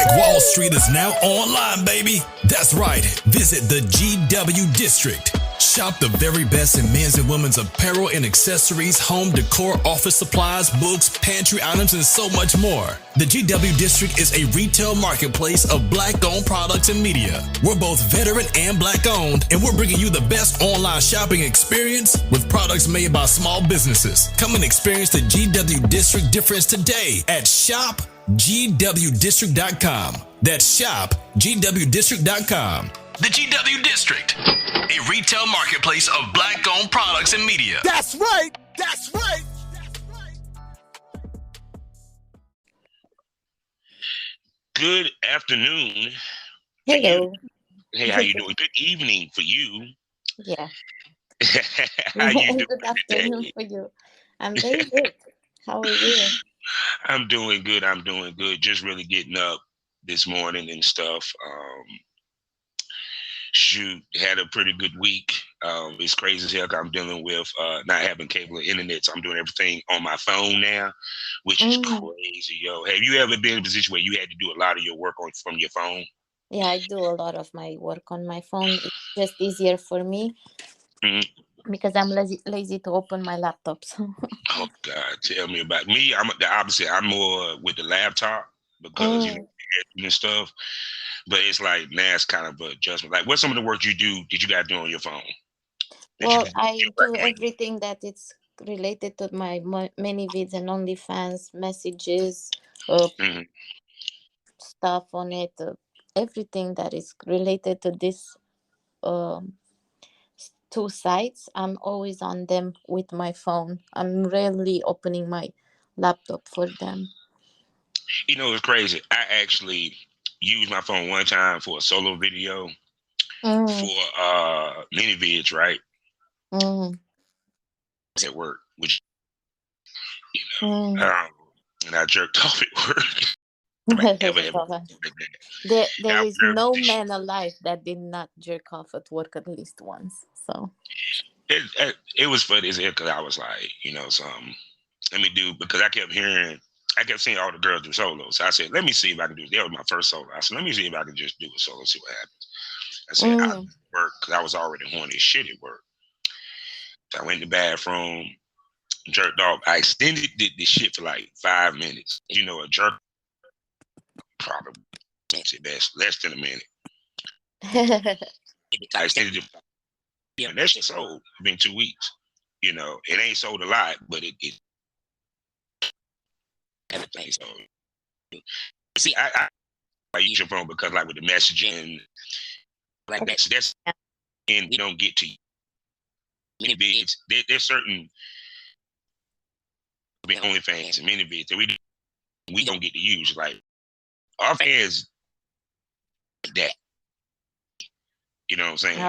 Black Wall Street is now online, baby. That's right. Visit the GW District. Shop the very best in men's and women's apparel and accessories, home decor, office supplies, books, pantry items, and so much more. The GW District is a retail marketplace of Black-owned products and media. We're both veteran and Black-owned, and we're bringing you the best online shopping experience with products made by small businesses. Come and experience the GW District difference today at shopgwdistrict.com. That's shopgwdistrict.com. The GW District, a retail marketplace of Black-owned products and media. That's right. That's right. Good afternoon. Hello. Hey, how you doing? Good evening for you. Yeah. How you doing Good afternoon today? for you. I'm very good. How are you? I'm doing good. I'm doing good. Just really getting up this morning and stuff. Shoot, had a pretty good week. It's crazy as hell 'cause I'm dealing with not having cable or internet, so I'm doing everything on my phone now, which is crazy, yo. Have you ever been in a position where you had to do a lot of your work from your phone? Yeah, I do a lot of my work on my phone. It's just easier for me because I'm lazy to open my laptop. So. Oh God, tell me about me. I'm the opposite. I'm more with the laptop because and stuff. But it's like now it's kind of an adjustment. Like, what's some of the work you guys do on your phone? Well, I do everything that it's related to my many vids and OnlyFans messages, stuff on it, everything that is related to this two sites. I'm always on them with my phone. I'm rarely opening my laptop for them. You know, it's crazy. I actually used my phone one time for a solo video for mini vids, right? At work, which and I jerked off at work. There is no man alive that did not jerk off at work at least once. So it was funny as hell because I was like, let me do, because I kept seeing all the girls do solos. So I said, let me see if I can do it. That was my first solo. I said, let me see if I can just do a solo, see what happens. I said, I work because I was already horny as shit at work. So I went in the bathroom, jerked off. I extended the shit for like 5 minutes. You know, a jerk probably less than a minute. I extended it. Yeah, that shit sold within 2 weeks. You know, it ain't sold a lot, but it everything sold. See, I use your phone because, like, with the messaging, like that, so that's, and we don't get to many vids. There's certain OnlyFans and many vids that we don't get to use. Like, our fans, that, you know what I'm saying?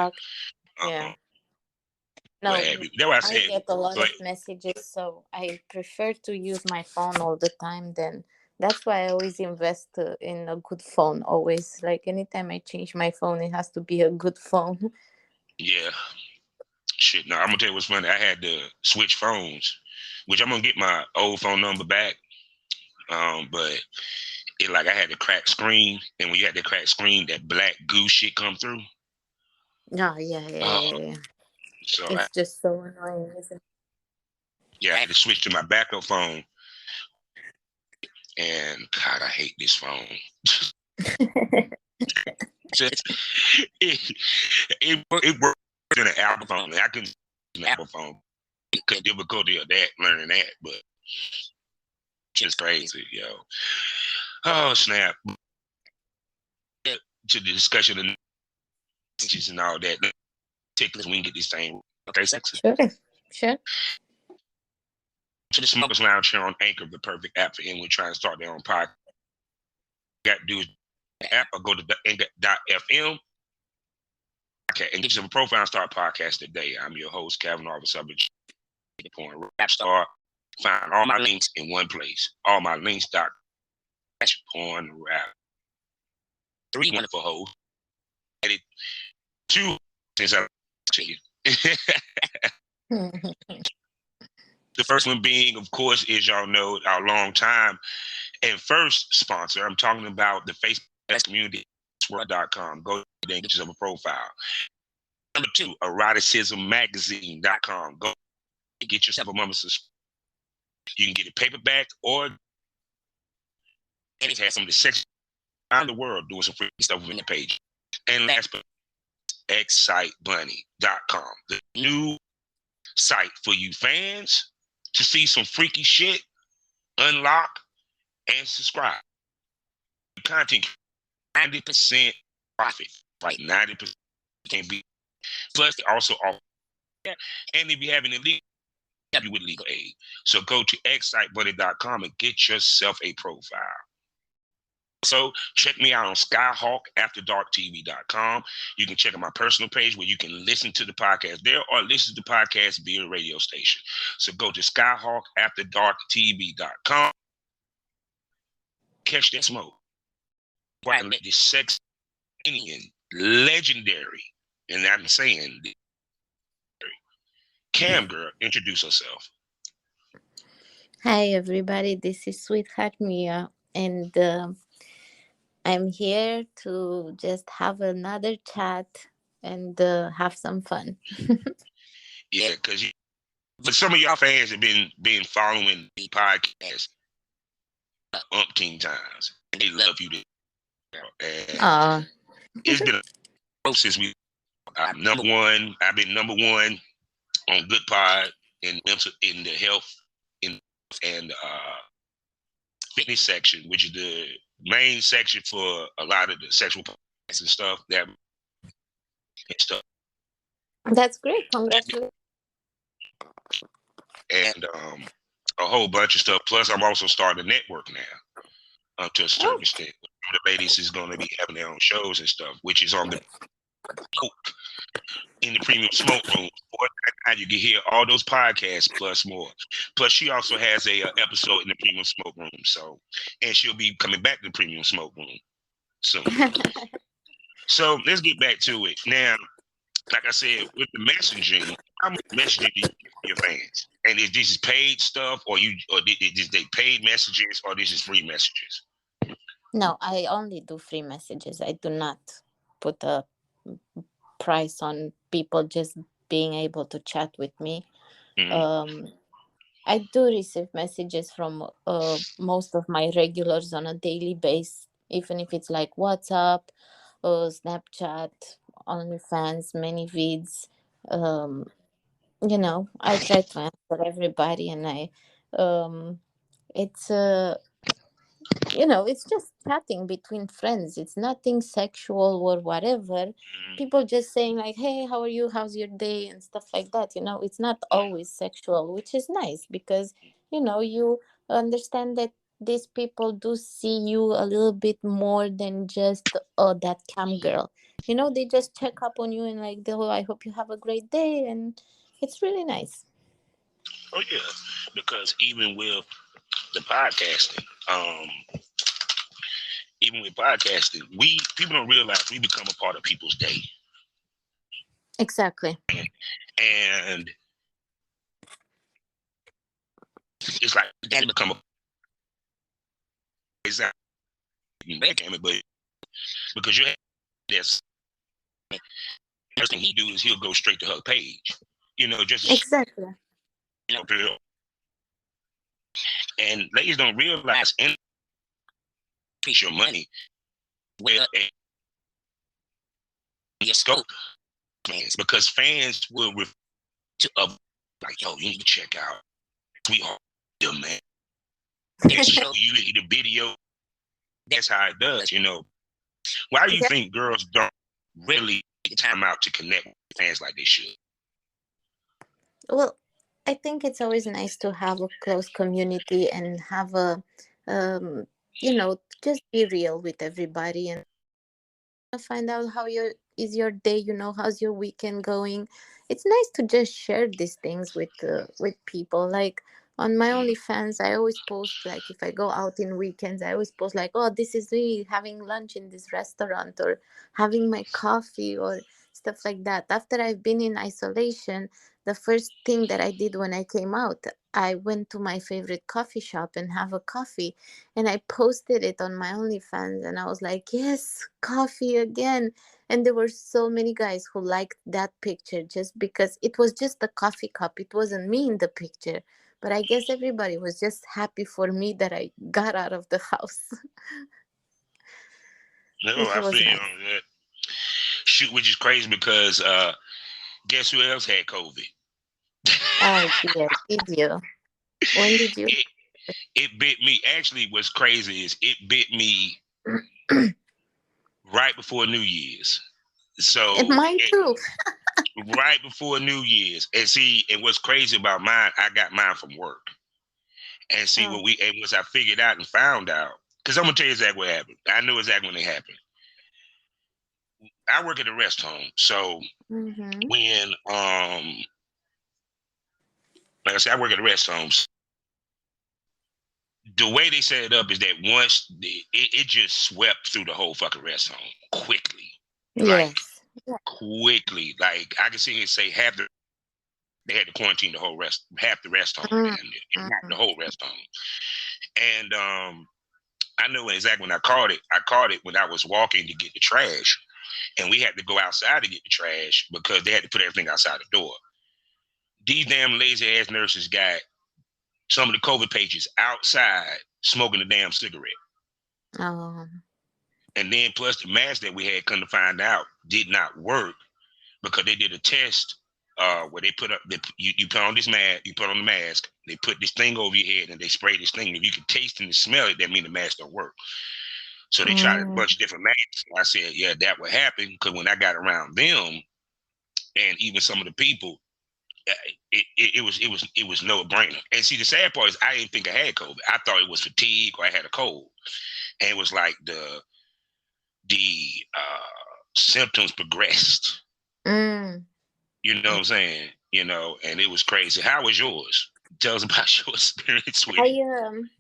Yeah. No, That's why I said, I get a lot of messages, so I prefer to use my phone all the time. Then that's why I always invest in a good phone. Always, like, anytime I change my phone, it has to be a good phone. Yeah. Shit, no, I'm gonna tell you what's funny. I had to switch phones, which I'm gonna get my old phone number back. But it, like, I had the cracked screen, and when you had the cracked screen, that black goo shit come through. Oh, yeah. So it's just so annoying, isn't it? Yeah, I had to switch to my backup phone. And God, I hate this phone. it works in an Apple phone. I can use an Apple phone. Because difficulty of that, learning that, but it's crazy, yo. Oh, snap. To the discussion of messages and all that. Tickets, we can get this thing. Okay, sexy. Sure. To the Smokers Lounge here on Anchor, the perfect app for anyone trying to start their own podcast. You got to do is the app or go to anchor.fm. Okay, and get yourself a profile and start podcast today. I'm your host, Kevin Officer, porn rap star. Find all my links in one place. All my links porn rap. 3 wonderful hosts. Added 2 since I to you. The first one being, of course, is, y'all know, our long time And first sponsor, I'm talking about the Facebook community, world.com. Go there and get yourself a profile. Number 2, eroticismmagazine.com. Go get yourself a monthly subscription. You can get it paperback or and it has some of the sex around the world doing some free stuff within the page. And last but excitebunny.com, the new site for you fans to see some freaky shit, unlock, and subscribe. Content 90% profit, like 90% can be. Plus, they also offer, and if you have any legal, help you with legal aid. So go to excitebunny.com and get yourself a profile. So check me out on skyhawkafterdarktv.com. You can check out my personal page where you can listen to the podcast there or listen to the podcast via a radio station. So go to skyhawkafterdarktv.com. Catch that smoke. Why let this sex legendary, and I'm saying Cam girl introduce herself. Hi, everybody. This is Sweetheart Mia, and I'm here to just have another chat and have some fun. Yeah, because some of y'all fans have been following the podcast umpteen times, and they love you. And it's been a since we. I've been number one on Good Pod in the health and fitness section, which is the main section for a lot of the sexual podcasts and stuff and stuff. That's great. Congratulations. And a whole bunch of stuff. Plus, I'm also starting a network now to a certain extent. The ladies is going to be having their own shows and stuff, which is on the in the premium smoke room. You can hear all those podcasts plus more. Plus, she also has a episode in the premium smoke room. So, and she'll be coming back to the premium smoke room soon. So let's get back to it now. Like I said, with the messaging, how much messaging do you give your fans? And is this paid stuff, or is they paid messages, or this is free messages? No, I only do free messages. I do not put a price on people just being able to chat with me. Mm-hmm. I do receive messages from most of my regulars on a daily basis, even if it's like WhatsApp, Snapchat, OnlyFans, many vids. I try to answer everybody, and it's it's just chatting between friends. It's nothing sexual or whatever. People just saying like, hey, how are you, how's your day, and stuff like that. It's not always sexual, which is nice because you understand that these people do see you a little bit more than just that cam girl. They just check up on you and like, oh, I hope you have a great day, and it's really nice. Oh yeah, because even with the podcasting, people don't realize we become a part of people's day. Exactly. And it's like that become a but because you have this, first thing he do is he'll go straight to her page. Just exactly. And ladies don't realize your money well your scope, because fans will refer to like, yo, you need to check out Sweetheart, man. They show you the video. That's how it does, Why do you think girls don't really take time out to connect with fans like they should? Well, I think it's always nice to have a close community and have a, just be real with everybody and find out how is your day, how's your weekend going. It's nice to just share these things with people. Like on my OnlyFans, I always post, like if I go out in weekends, I always post like, oh, this is me having lunch in this restaurant or having my coffee or stuff like that. After I've been in isolation, the first thing that I did when I came out, I went to my favorite coffee shop and have a coffee, and I posted it on my OnlyFans, and I was like, yes, coffee again. And there were so many guys who liked that picture just because it was just a coffee cup. It wasn't me in the picture. But I guess everybody was just happy for me that I got out of the house, No, which I was feel you nice. on that. Shoot, which is crazy because guess who else had COVID? Oh, dear. Did you? When did you? it, it bit me. Actually, what's crazy is it bit me right before New Year's. And So mine too. right before New Year's, and see, and what's crazy about mine, I got mine from work. And see Oh. and once I figured out and found out, because I'm gonna tell you exactly what happened. I knew exactly when it happened. I work at a rest home, so Mm-hmm. when like I said, I work at a rest home. The way they set it up is that once it just swept through the whole fucking rest home quickly, like Yes. Yeah. quickly. Like I can see it say they had to quarantine half the rest home, Mm, damn near, if not mm, the whole rest home. And I know exactly when I caught it. I caught it when I was walking to get the trash, and we had to go outside to get the trash because they had to put everything outside the door. These damn lazy ass nurses got some of the COVID patients outside smoking a damn cigarette. oh. And then plus the mask that we had, come to find out, did not work because they did a test where they put up you put on this mask, you put on the mask, they put this thing over your head and they spray this thing. If you can taste and smell it, that means the mask don't work. So they tried a Mm, bunch of different masks. And I said, yeah, that would happen because when I got around them and even some of the people, it was no brainer. And see, the sad part is I didn't think I had COVID. I thought it was fatigue or I had a cold, and it was like the symptoms progressed. mm. You know what I'm saying? You know, and it was crazy. How was yours? Tell us about your experience with I it. um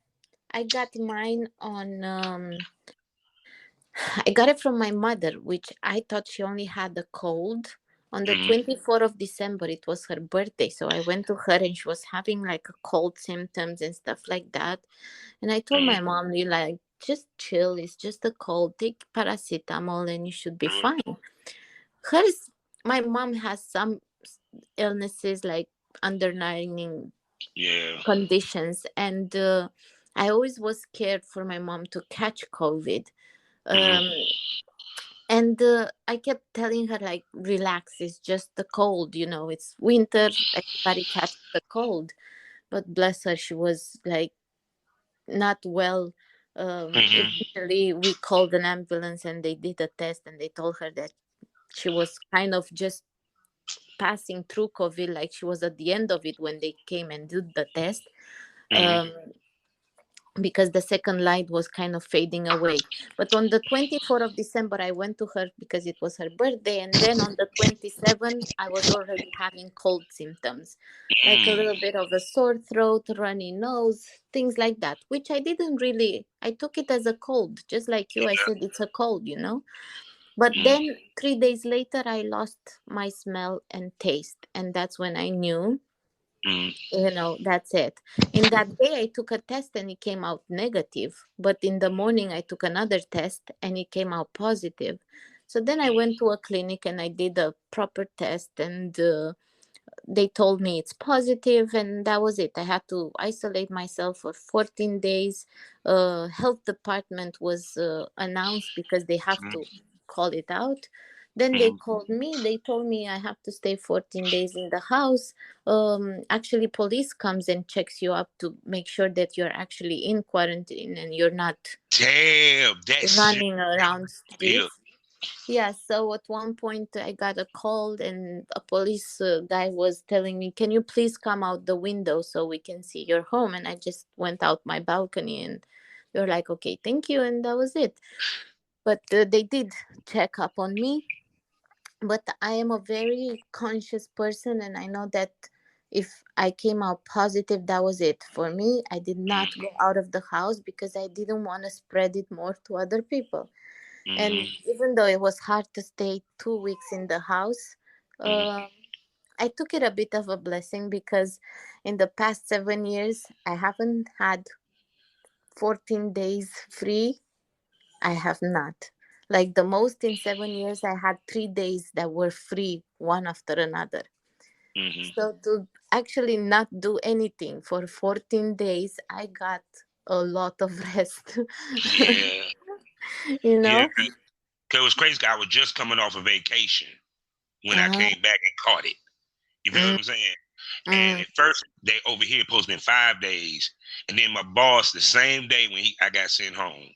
I got mine on I got it from my mother, which I thought she only had a cold. On the Mm-hmm, 24th of December, it was her birthday. So I went to her and she was having like a cold symptoms and stuff like that. And I told my mm-hmm, mom, you like, just chill. It's just a cold. Take paracetamol and you should be mm-hmm. fine. Hers, my mom has some illnesses like underlying Yeah. conditions. And I always was scared for my mom to catch COVID. Mm-hmm, Um, and I kept telling her, like, relax, it's just the cold, it's winter, everybody catches the cold. But bless her, she was like not well. mm-hmm, Eventually, we called an ambulance and they did a test and they told her that she was kind of just passing through COVID, like she was at the end of it when they came and did the test. mm-hmm, Um, because the second light was kind of fading away. But on the 24th of December, I went to her because it was her birthday. And then on the 27th, I was already having cold symptoms, like a mm-hmm. little bit of a sore throat, runny nose, things like that, which I didn't really, I took it as a cold, just like you. I said, it's a cold. But Mm-hmm. then 3 days later, I lost my smell and taste. And that's when I knew, that's it. In that day I took a test and it came out negative, but in the morning I took another test and it came out positive. So then I went to a clinic and I did a proper test, and they told me it's positive, and that was it. I had to isolate myself for 14 days. Health department was announced because they have to call it out. Then they Mm-hmm. called me, they told me I have to stay 14 days in the house. Actually, police comes and checks you up to make sure that you're actually in quarantine and you're not Damn, that's running around here. streets. Yeah, so at one point I got a call and a police guy was telling me, "Can you please come out the window so we can see your home?" And I just went out my balcony and they're like, "Okay, thank you." And that was it. But they did check up on me. But I am a very conscious person and I know that if I came out positive, that was it. For me, I did not go out of the house because I didn't want to spread it more to other people. And Mm-hmm, even though it was hard to stay 2 weeks in the house, mm-hmm, uh, I took it a bit of a blessing because in the past 7 years, I haven't had 14 days free. I have not. Like the most in 7 years, I had 3 days that were free, one after another. Hmm. So to actually not do anything for 14 days, I got a lot of rest. Yeah, you yeah. know? Cause it was crazy. 'Cause I was just coming off a vacation when I Ah, came back and caught it. You feel what mm, I'm saying? And mm. at first, they over here supposed to be 5 days, and then my boss the same day when I got sent home.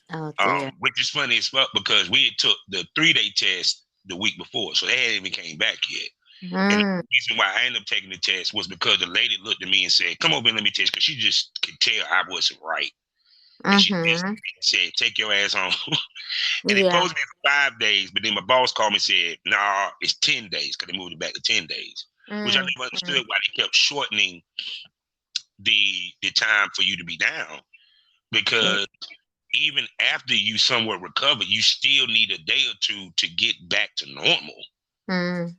Oh dear. Which is funny as fuck because we had took the 3-day test the week before, so they hadn't even came back yet. And the Mm, reason why I ended up taking the test was because the lady looked at me and said, "Come over and let me test," because she just could tell I wasn't right. And she mm-hmm. basically said, "Take your ass home." And it Yeah. supposed to be 5 days, but then my boss called me and said, "Nah, it's 10 days," because they moved it back to 10 days, which I Mm, never mm. understood why they kept shortening the time for you to be down. Yeah. Because even after you somewhat recover, you still need a day or two to get back to normal. Mm.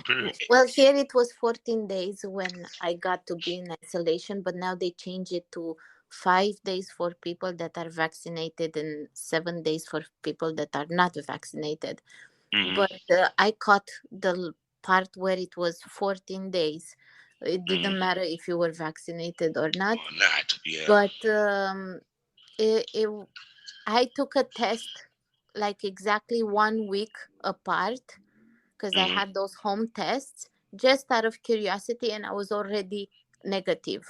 Period. Well, here it was 14 days when I got to be in isolation, but now they change it to 5 days for people that are vaccinated and 7 days for people that are not vaccinated. Hmm. But I caught the part where it was 14 days. It Hmm. didn't matter if you were vaccinated or not. Or not, yeah. But it, I took a test like exactly 1 week apart because I Hmm. had those home tests just out of curiosity and I was already negative,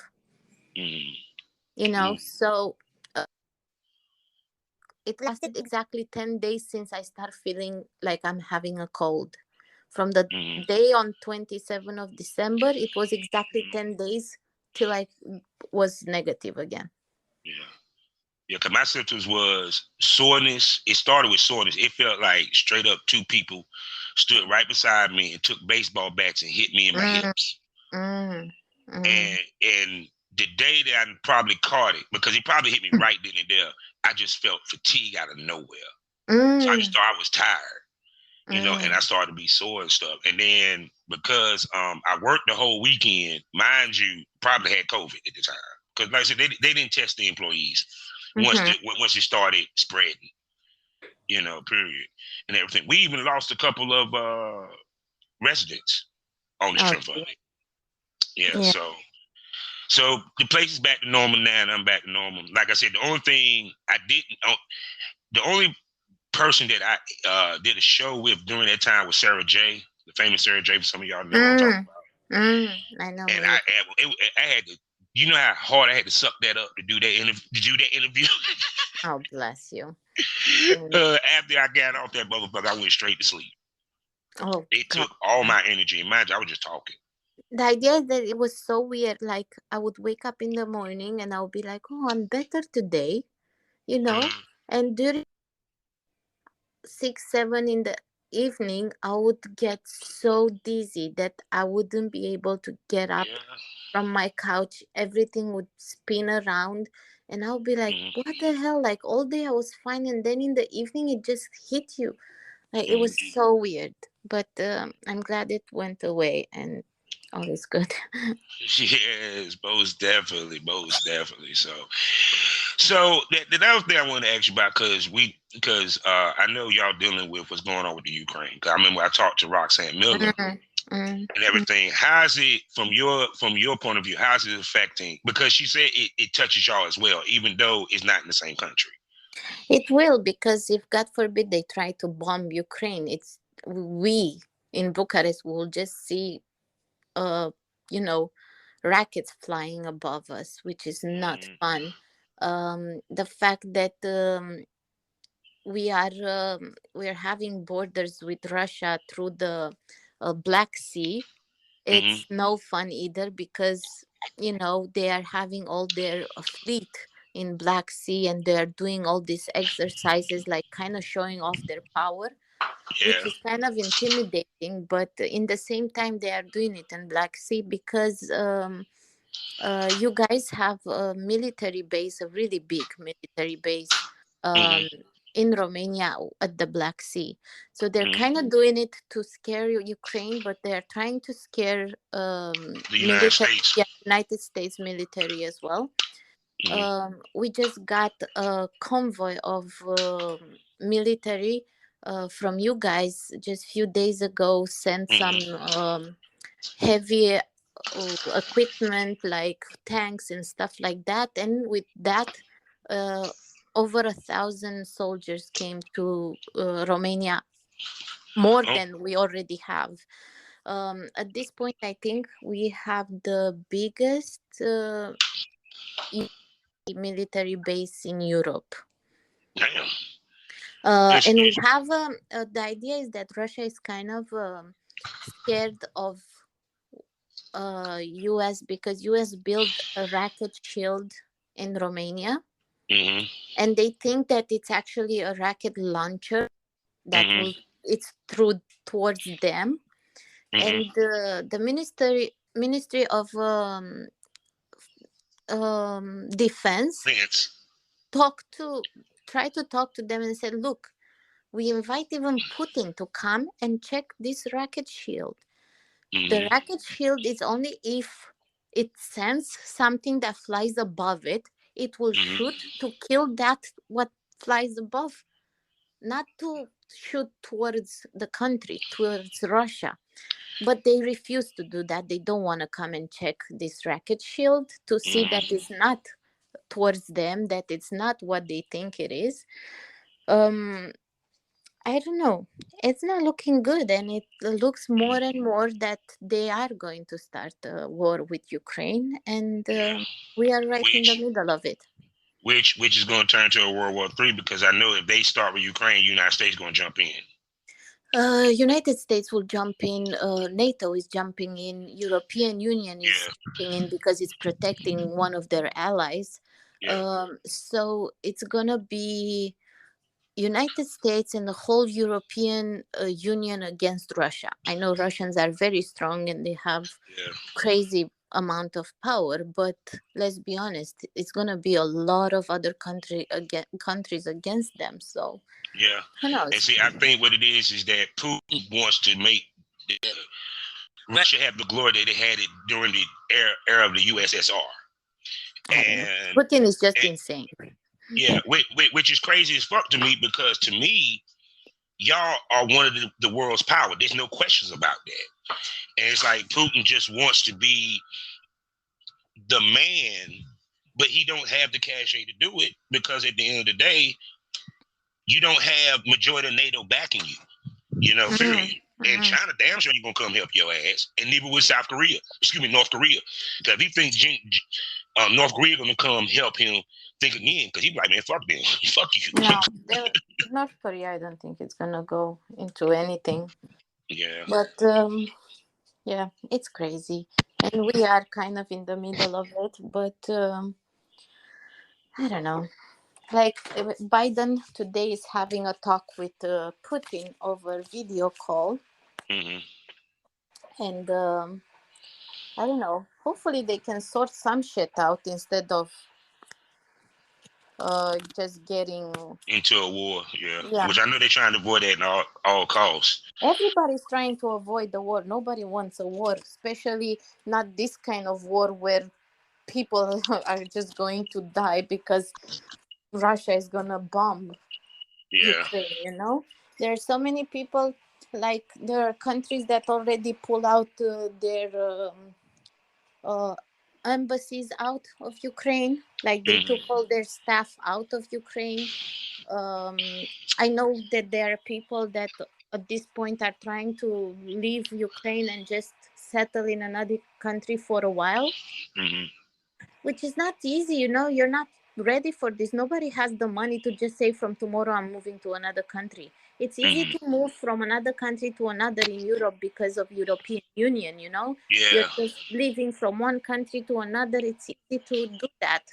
Hmm. So it lasted exactly 10 days since I start feeling like I'm having a cold. From the Hmm. day on 27th of December, it was exactly 10 days till I was negative again. Yeah. Yeah, because my symptoms was soreness. It started with soreness. It felt like straight up two people stood right beside me and took baseball bats and hit me in my Mm, hips. mm, mm, And the day that I probably caught it, because he probably hit me right then and there, I just felt fatigue out of nowhere. So I just mm, thought I was tired, and mm. I started to be sore and stuff. And then because I worked the whole weekend, mind you, probably had COVID at the time. Because like I said, they didn't test the employees Mhm. once it started spreading, period, and everything. We even lost a couple of residents on the Oh, strength of it. Yeah, yeah. so the place is back to normal now, and I'm back to normal. Like I said, the only thing I didn't, the only person that I did a show with during that time was Sarah J, the famous Sarah J. For some of y'all know what I'm talking Mm, about. I know And who you. I had to, how hard I had to suck that up to do that interview. Oh, bless you. Mm. After I got off that motherfucker, I went straight to sleep. Oh, It God. took all my energy. And mind you, I was just talking. The idea is that it was so weird. Like, I would wake up in the morning and I would be like, oh, I'm better today, you know? Mhm. And during 6, 7 in the evening, I would get so dizzy that I wouldn't be able to get up Yeah. from my couch. Everything would spin around. And I'll be like, Mhm. what the hell? Like, all day I was fine. And then in the evening, it just hit you. Like, it Mhm. was so weird. But I'm glad it went away and all is good. Yes, most definitely, most definitely. So the other thing I want to ask you about, because I know y'all dealing with what's going on with the Ukraine. 'Cause I remember I talked to Roxanne Miller Mm, mm, and mm. everything. How's it from your point of view? How's it affecting? Because she said it touches y'all as well, even though it's not in the same country. It will, because if God forbid they try to bomb Ukraine, it's we in Bucharest will just see, uh, you know, rockets flying above us, which is not Mm-hmm. fun. The fact that we are having borders with Russia through the Black Sea, Mm-hmm. it's no fun either because they are having all their fleet in Black Sea and they are doing all these exercises, like kind of showing off their power, which Yeah. is kind of intimidating. But in the same time, they are doing it in Black Sea because you guys have a military base, a really big military base, um, Mm-hmm. in Romania at the Black Sea. So they're kind of doing it to scare Ukraine, but they're trying to scare The United military, States. yeah, United States military as well. We just got a convoy of military from you guys just a few days ago, sent some heavy equipment like tanks and stuff like that. And with that, over 1,000 soldiers came to Romania, more Oh, than we already have. At this point, I think we have the biggest military base in Europe. damn. And we have the idea is that Russia is kind of scared of US because US built a rocket shield in Romania, and they think that it's actually a rocket launcher that will it's through towards them. And the ministry of defense try to talk to them and said, look, we invite even Putin to come and check this rocket shield. The rocket shield is only if it sends something that flies above it, it will shoot to kill that what flies above, not to shoot towards the country, towards Russia. But they refuse to do that. They don't want to come and check this rocket shield to see that it's not towards them, that it's not what they think it is. I don't know. It's not looking good, and it looks more and more that they are going to start a war with Ukraine, and we are right in the middle of it. Which is going to turn to a World War III, because I know if they start with Ukraine, United States going to jump in. United States will jump in. NATO is jumping in. European Union is jumping in because it's protecting one of their allies. So it's gonna be United States and the whole European Union against Russia. I know Russians are very strong and they have crazy amount of power, but let's be honest, it's gonna be a lot of other countries against them. So who knows? And see, I think what it is that Putin wants to make Russia have the glory that they had it during the era of the USSR. And Putin is just insane. Yeah, which is crazy as fuck to me, because to me, y'all are one of the world's power. There's no questions about that. And it's like Putin just wants to be the man, but he don't have the cachet to do it, because at the end of the day, you don't have majority of NATO backing you. You know, period. And China damn sure you're gonna come help your ass, and neither with North Korea. Because if he thinks North Korea gonna come help him, think again, because he's like, man, fuck them, fuck you. No, North Korea, I don't think it's gonna go into anything. Yeah. But yeah, it's crazy, and we are kind of in the middle of it. But I don't know. Like Biden today is having a talk with Putin over video call, and I don't know. Hopefully, they can sort some shit out instead of just getting into a war. Yeah. Which I know they're trying to avoid that at all costs. Everybody's trying to avoid the war. Nobody wants a war, especially not this kind of war where people are just going to die because Russia is gonna bomb Ukraine. You know, there are so many people. Like there are countries that already pull out their embassies out of Ukraine. Like they took all their staff out of Ukraine. I know that there are people that at this point are trying to leave Ukraine and just settle in another country for a while, which is not easy. You know, you're not ready for this. Nobody has the money to just say from tomorrow I'm moving to another country. It's easy to move from another country to another in Europe because of European Union, you know? You're just living from one country to another. It's easy to do that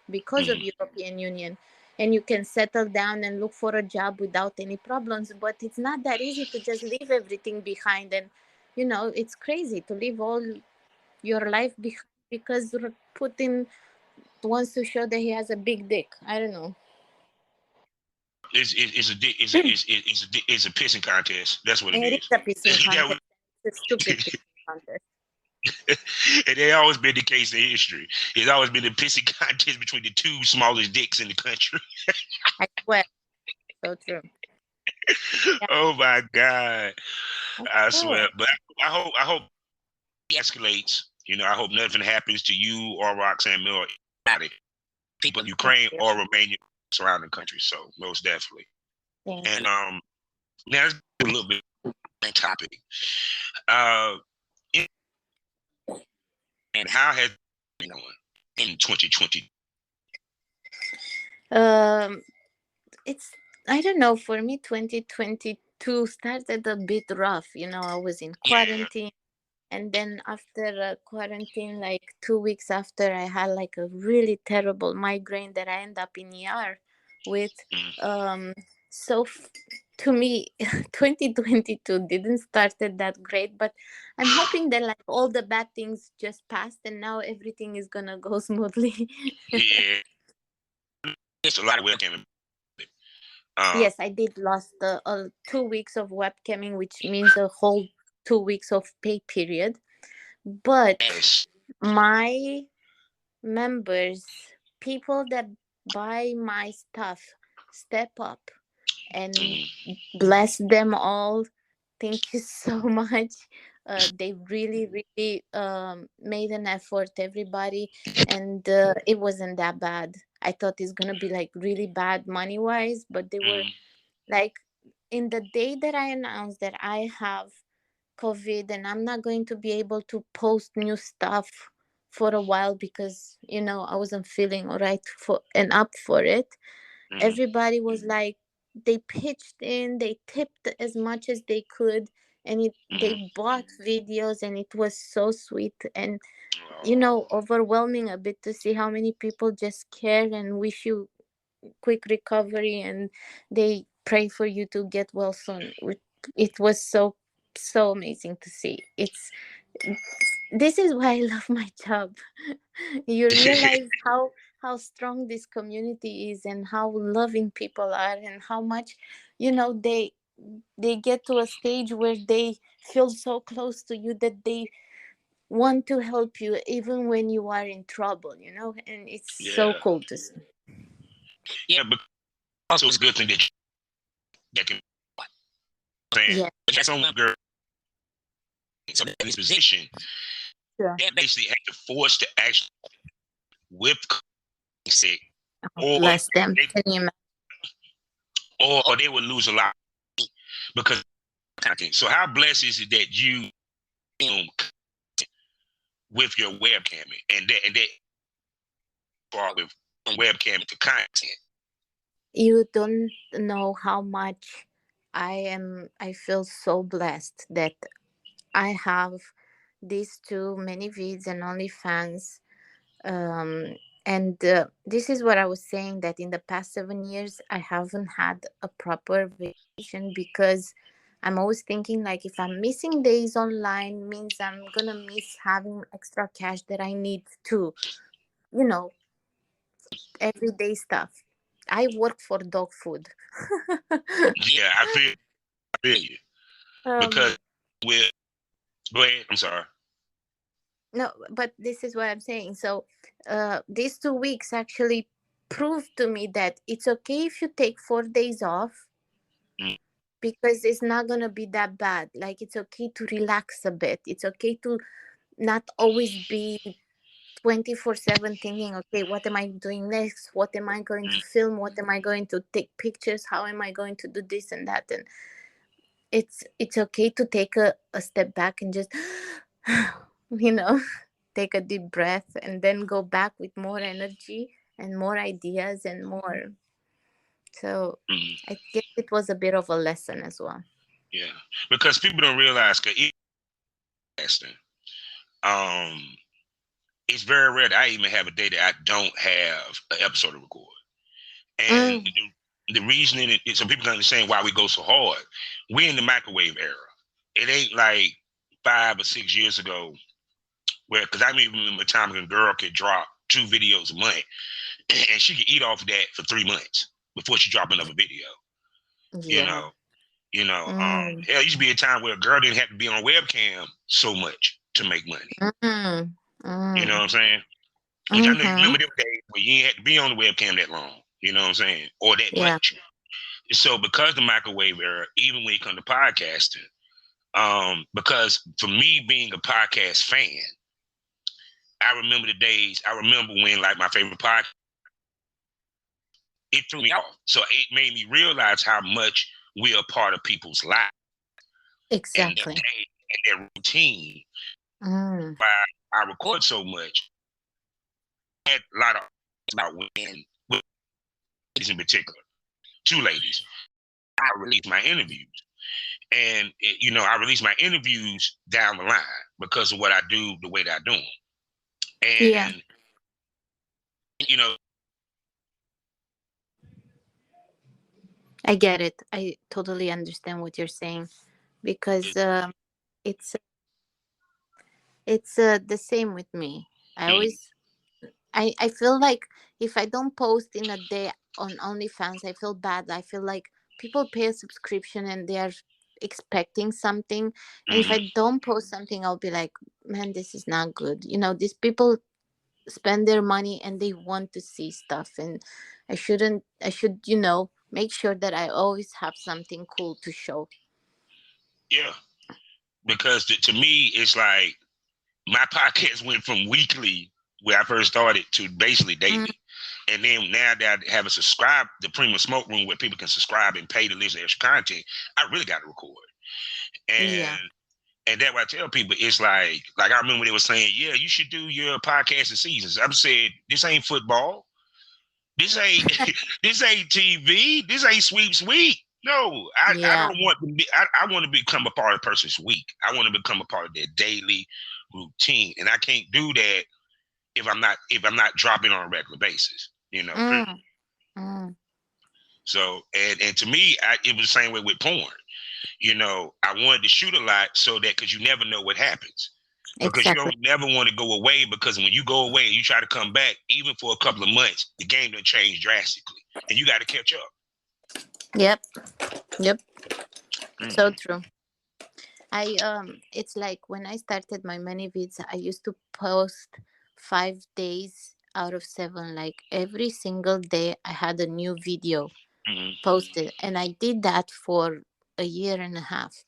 because of European Union. And you can settle down and look for a job without any problems. But it's not that easy to just leave everything behind. And, you know, it's crazy to leave all your life behind because Putin wants to show that he has a big dick. I don't know. It's a pissing contest. That's what it It is is. a pissing Yeah, contest. It's a stupid pissing contest. and it always been the case in history. It's always been a pissing contest between the two smallest dicks in the country. I swear. So true. Yeah, Oh my God. I I swear. swear. But I hope it escalates. I hope nothing happens to you or Roxanne Miller, people in Thank Ukraine you. or Romania, surrounding countries. So most definitely. Thank And you. now let's get a little bit on topic. Uh, and how has it been going in 2020? Um, it's I don't know. For me, 2022 started a bit rough. I was in Yeah. quarantine, and then after quarantine, like 2 weeks after, I had like a really terrible migraine that I end up in ER with. Mm. Um, so to me, 2022 didn't started that great, but I'm hoping that like all the bad things just passed, and now everything is gonna go smoothly. Yeah. It's a lot of webcam. Yes, I did lost 2 weeks of webcamming, which means a whole 2 weeks of pay period. But Yes. my members, people that buy my stuff, step up, and Mm. bless them all. Thank you so much. They really, really made an effort, everybody, and it wasn't that bad. I thought it's gonna be like really bad money wise, but they were Mm. like, in the day that I announced that I have COVID and I'm not going to be able to post new stuff for a while because I wasn't feeling all right for and up for it. Mm. Everybody was like, they pitched in, they tipped as much as they could, and they Mm. bought videos, and it was so sweet and Oh. overwhelming a bit to see how many people just care and wish you quick recovery, and they pray for you to get well soon. It was so amazing to see. This is why I love my job. You realize how strong this community is and how loving people are and how much they get to a stage where they feel so close to you that they want to help you even when you are in trouble, and it's so Yeah. cool to see. Yeah, but also it's a good thing that can saying Yeah, but that's on one girl. So in this position, sure. they basically had to force to actually whip sick, Oh, or bless them. they, Can you imagine? or they would lose a lot because of content. So how blessed is it that you film with your webcam and that part with webcam to content? You don't know how much I feel so blessed that I have these two many vids and OnlyFans. And this is what I was saying, that in the past 7 years I haven't had a proper vacation because I'm always thinking like, if I'm missing days online means I'm gonna miss having extra cash that I need to, you know, everyday stuff. I work for dog food. Yeah, I feel you um because with go ahead. I'm sorry. no, but this is what I'm saying. So these 2 weeks actually proved to me that it's okay if you take 4 days off, Mm. because it's not gonna be that bad. Like, it's okay to relax a bit. It's okay to not always be 24/7 thinking, okay, what am I doing next? What am I going to Mm. film? What am I going to take pictures? How am I going to do this and that? And it's okay to take a step back and just you know take a deep breath and then go back with more energy and more ideas and more. So Mm. I guess it was a bit of a lesson as well. Yeah, because people don't realize um, it's very rare that I even have a day that I don't have an episode to record. And Mm. the reasoning is so people can understand why we go so hard. We're in the microwave era. It ain't like 5 or 6 years ago where, because I remember a time when a girl could drop 2 videos a month and she could eat off of that for 3 months before she dropped another video. You Yeah. know, Mm. hell, used to be a time where a girl didn't have to be on webcam so much to make money. Mm. You know what Mm. I'm saying? Which I know you Mm-hmm. remember them days where you ain't had to be on the webcam that long. You know what I'm saying? Or that Yeah. much. So because the microwave era, even when it comes to podcasting, because for me being a podcast fan, I remember the days. I remember when like my favorite podcast, it threw me off. So it made me realize how much we're a part of people's lives and their Exactly. day and their routine. Mm. Why I record so much. I had a lot of about women, ladies in particular, two ladies. I released my interviews. And, I release my interviews down the line because of what I do, the way that I do them. Yeah. And, you know, I get it. I totally understand what you're saying because it, it's the same with me. I mm, always I feel like if I don't post in a day on OnlyFans, I feel bad. I feel like people pay a subscription and they are expecting something. And if mhm, I don't post something, I'll be like, man, this is not good. These people spend their money and they want to see stuff. And I should, make sure that I always have something cool to show. yeah, because to me, it's like my podcast went from weekly, where I first started, to basically Mm, daily. And then now that I have a the premium smoke room where people can subscribe and pay to listen to extra content, I really got to record. yeah. And that's why I tell people, it's like I remember they were saying, yeah, you should do your podcast in seasons. I'm saying, this ain't football. This ain't this ain't TV. This ain't sweep. No, I Yeah. don't want to be. I want to become a part of a person's week. I want to become a part of their daily routine, and I can't do that if I'm not dropping on a regular basis. Period. Mm, mm, So and to me, it was the same way with porn. I wanted to shoot a lot so that because you never know what happens. Because you exactly. don't never want to go away, because when you go away and you try to come back, even for a couple of months, the game done changed drastically, and you got to catch up. Yep. Yep. So Mm-hmm. true. It's like when I started my many vids, I used to post 5 days out of 7. Like every single day, I had a new video Mm-hmm. posted, and I did that for a year and a half.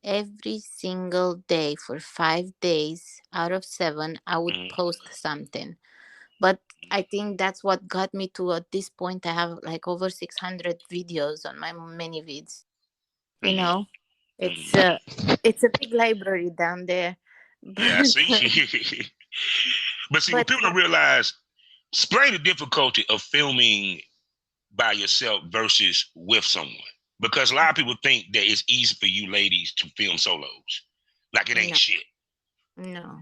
Every single day for 5 days out of 7, I would post something. But I think that's what got me to at this point. I have like over 600 videos on my many vids. You Mm-hmm. know, it's Mm-hmm. a it's a big library down there, Yeah, I but see. But see, what but people don't realize, explain the difficulty of filming by yourself versus with someone. Because a lot of people think that it's easy for you ladies to film solos, like it ain't no, shit. no.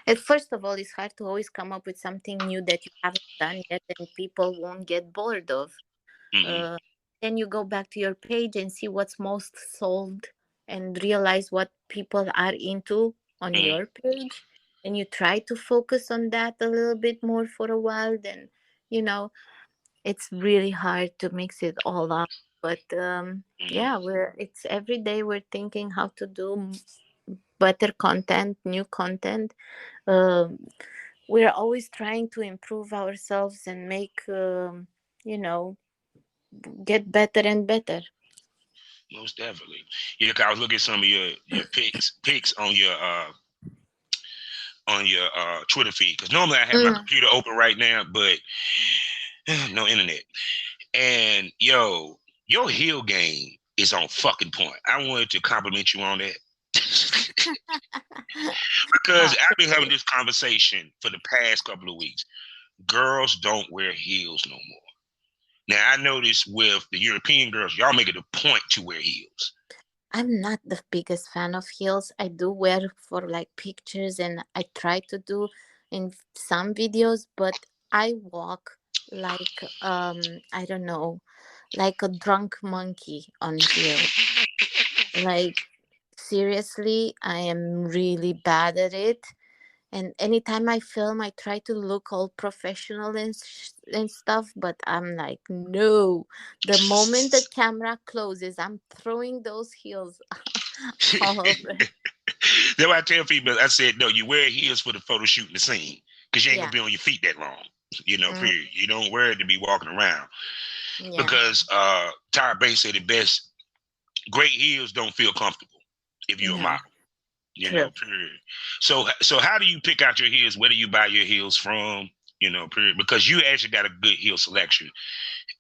And first of all, it's hard to always come up with something new that you haven't done yet, and people won't get bored of. Mm-hmm. Uh, then you go back to your page and see what's most sold, and realize what people are into on Mm-hmm. your page, and you try to focus on that a little bit more for a while. Then you know it's really hard to mix it all up. But Mm-hmm. yeah, it's every day we're thinking how to do better content, new content. um, we're always trying to improve ourselves and make you know get better and better. Most definitely. Yeah, 'cause I was looking at some of your pics on your Twitter feed. Because normally I have my Mm. computer open right now, but no internet. And your heel game is on fucking point. I wanted to compliment you on that. Because I've been having Thank you. this conversation for the past couple of weeks. Girls don't wear heels no more. Now I noticed with the European girls, y'all make it a point to wear heels. I'm not the biggest fan of heels. I do wear for like pictures, and I try to do in some videos, but I walk like I don't know, like a drunk monkey on heels. Like seriously, I am really bad at it. And anytime I film, I try to look all professional and stuff, but I'm like, no. The moment the camera closes, I'm throwing those heels all over. That's why I tell people, I said, no, you wear heels for the photo shoot and the scene because you ain't going Yeah. to be on your feet that long. Mm, Period. You don't wear it to be walking around yeah. because Tyra Banks said it best. Great heels don't feel comfortable if you're a No. model. True. Period. So how do you pick out your heels? Where do you buy your heels from? Period. Because you actually got a good heel selection.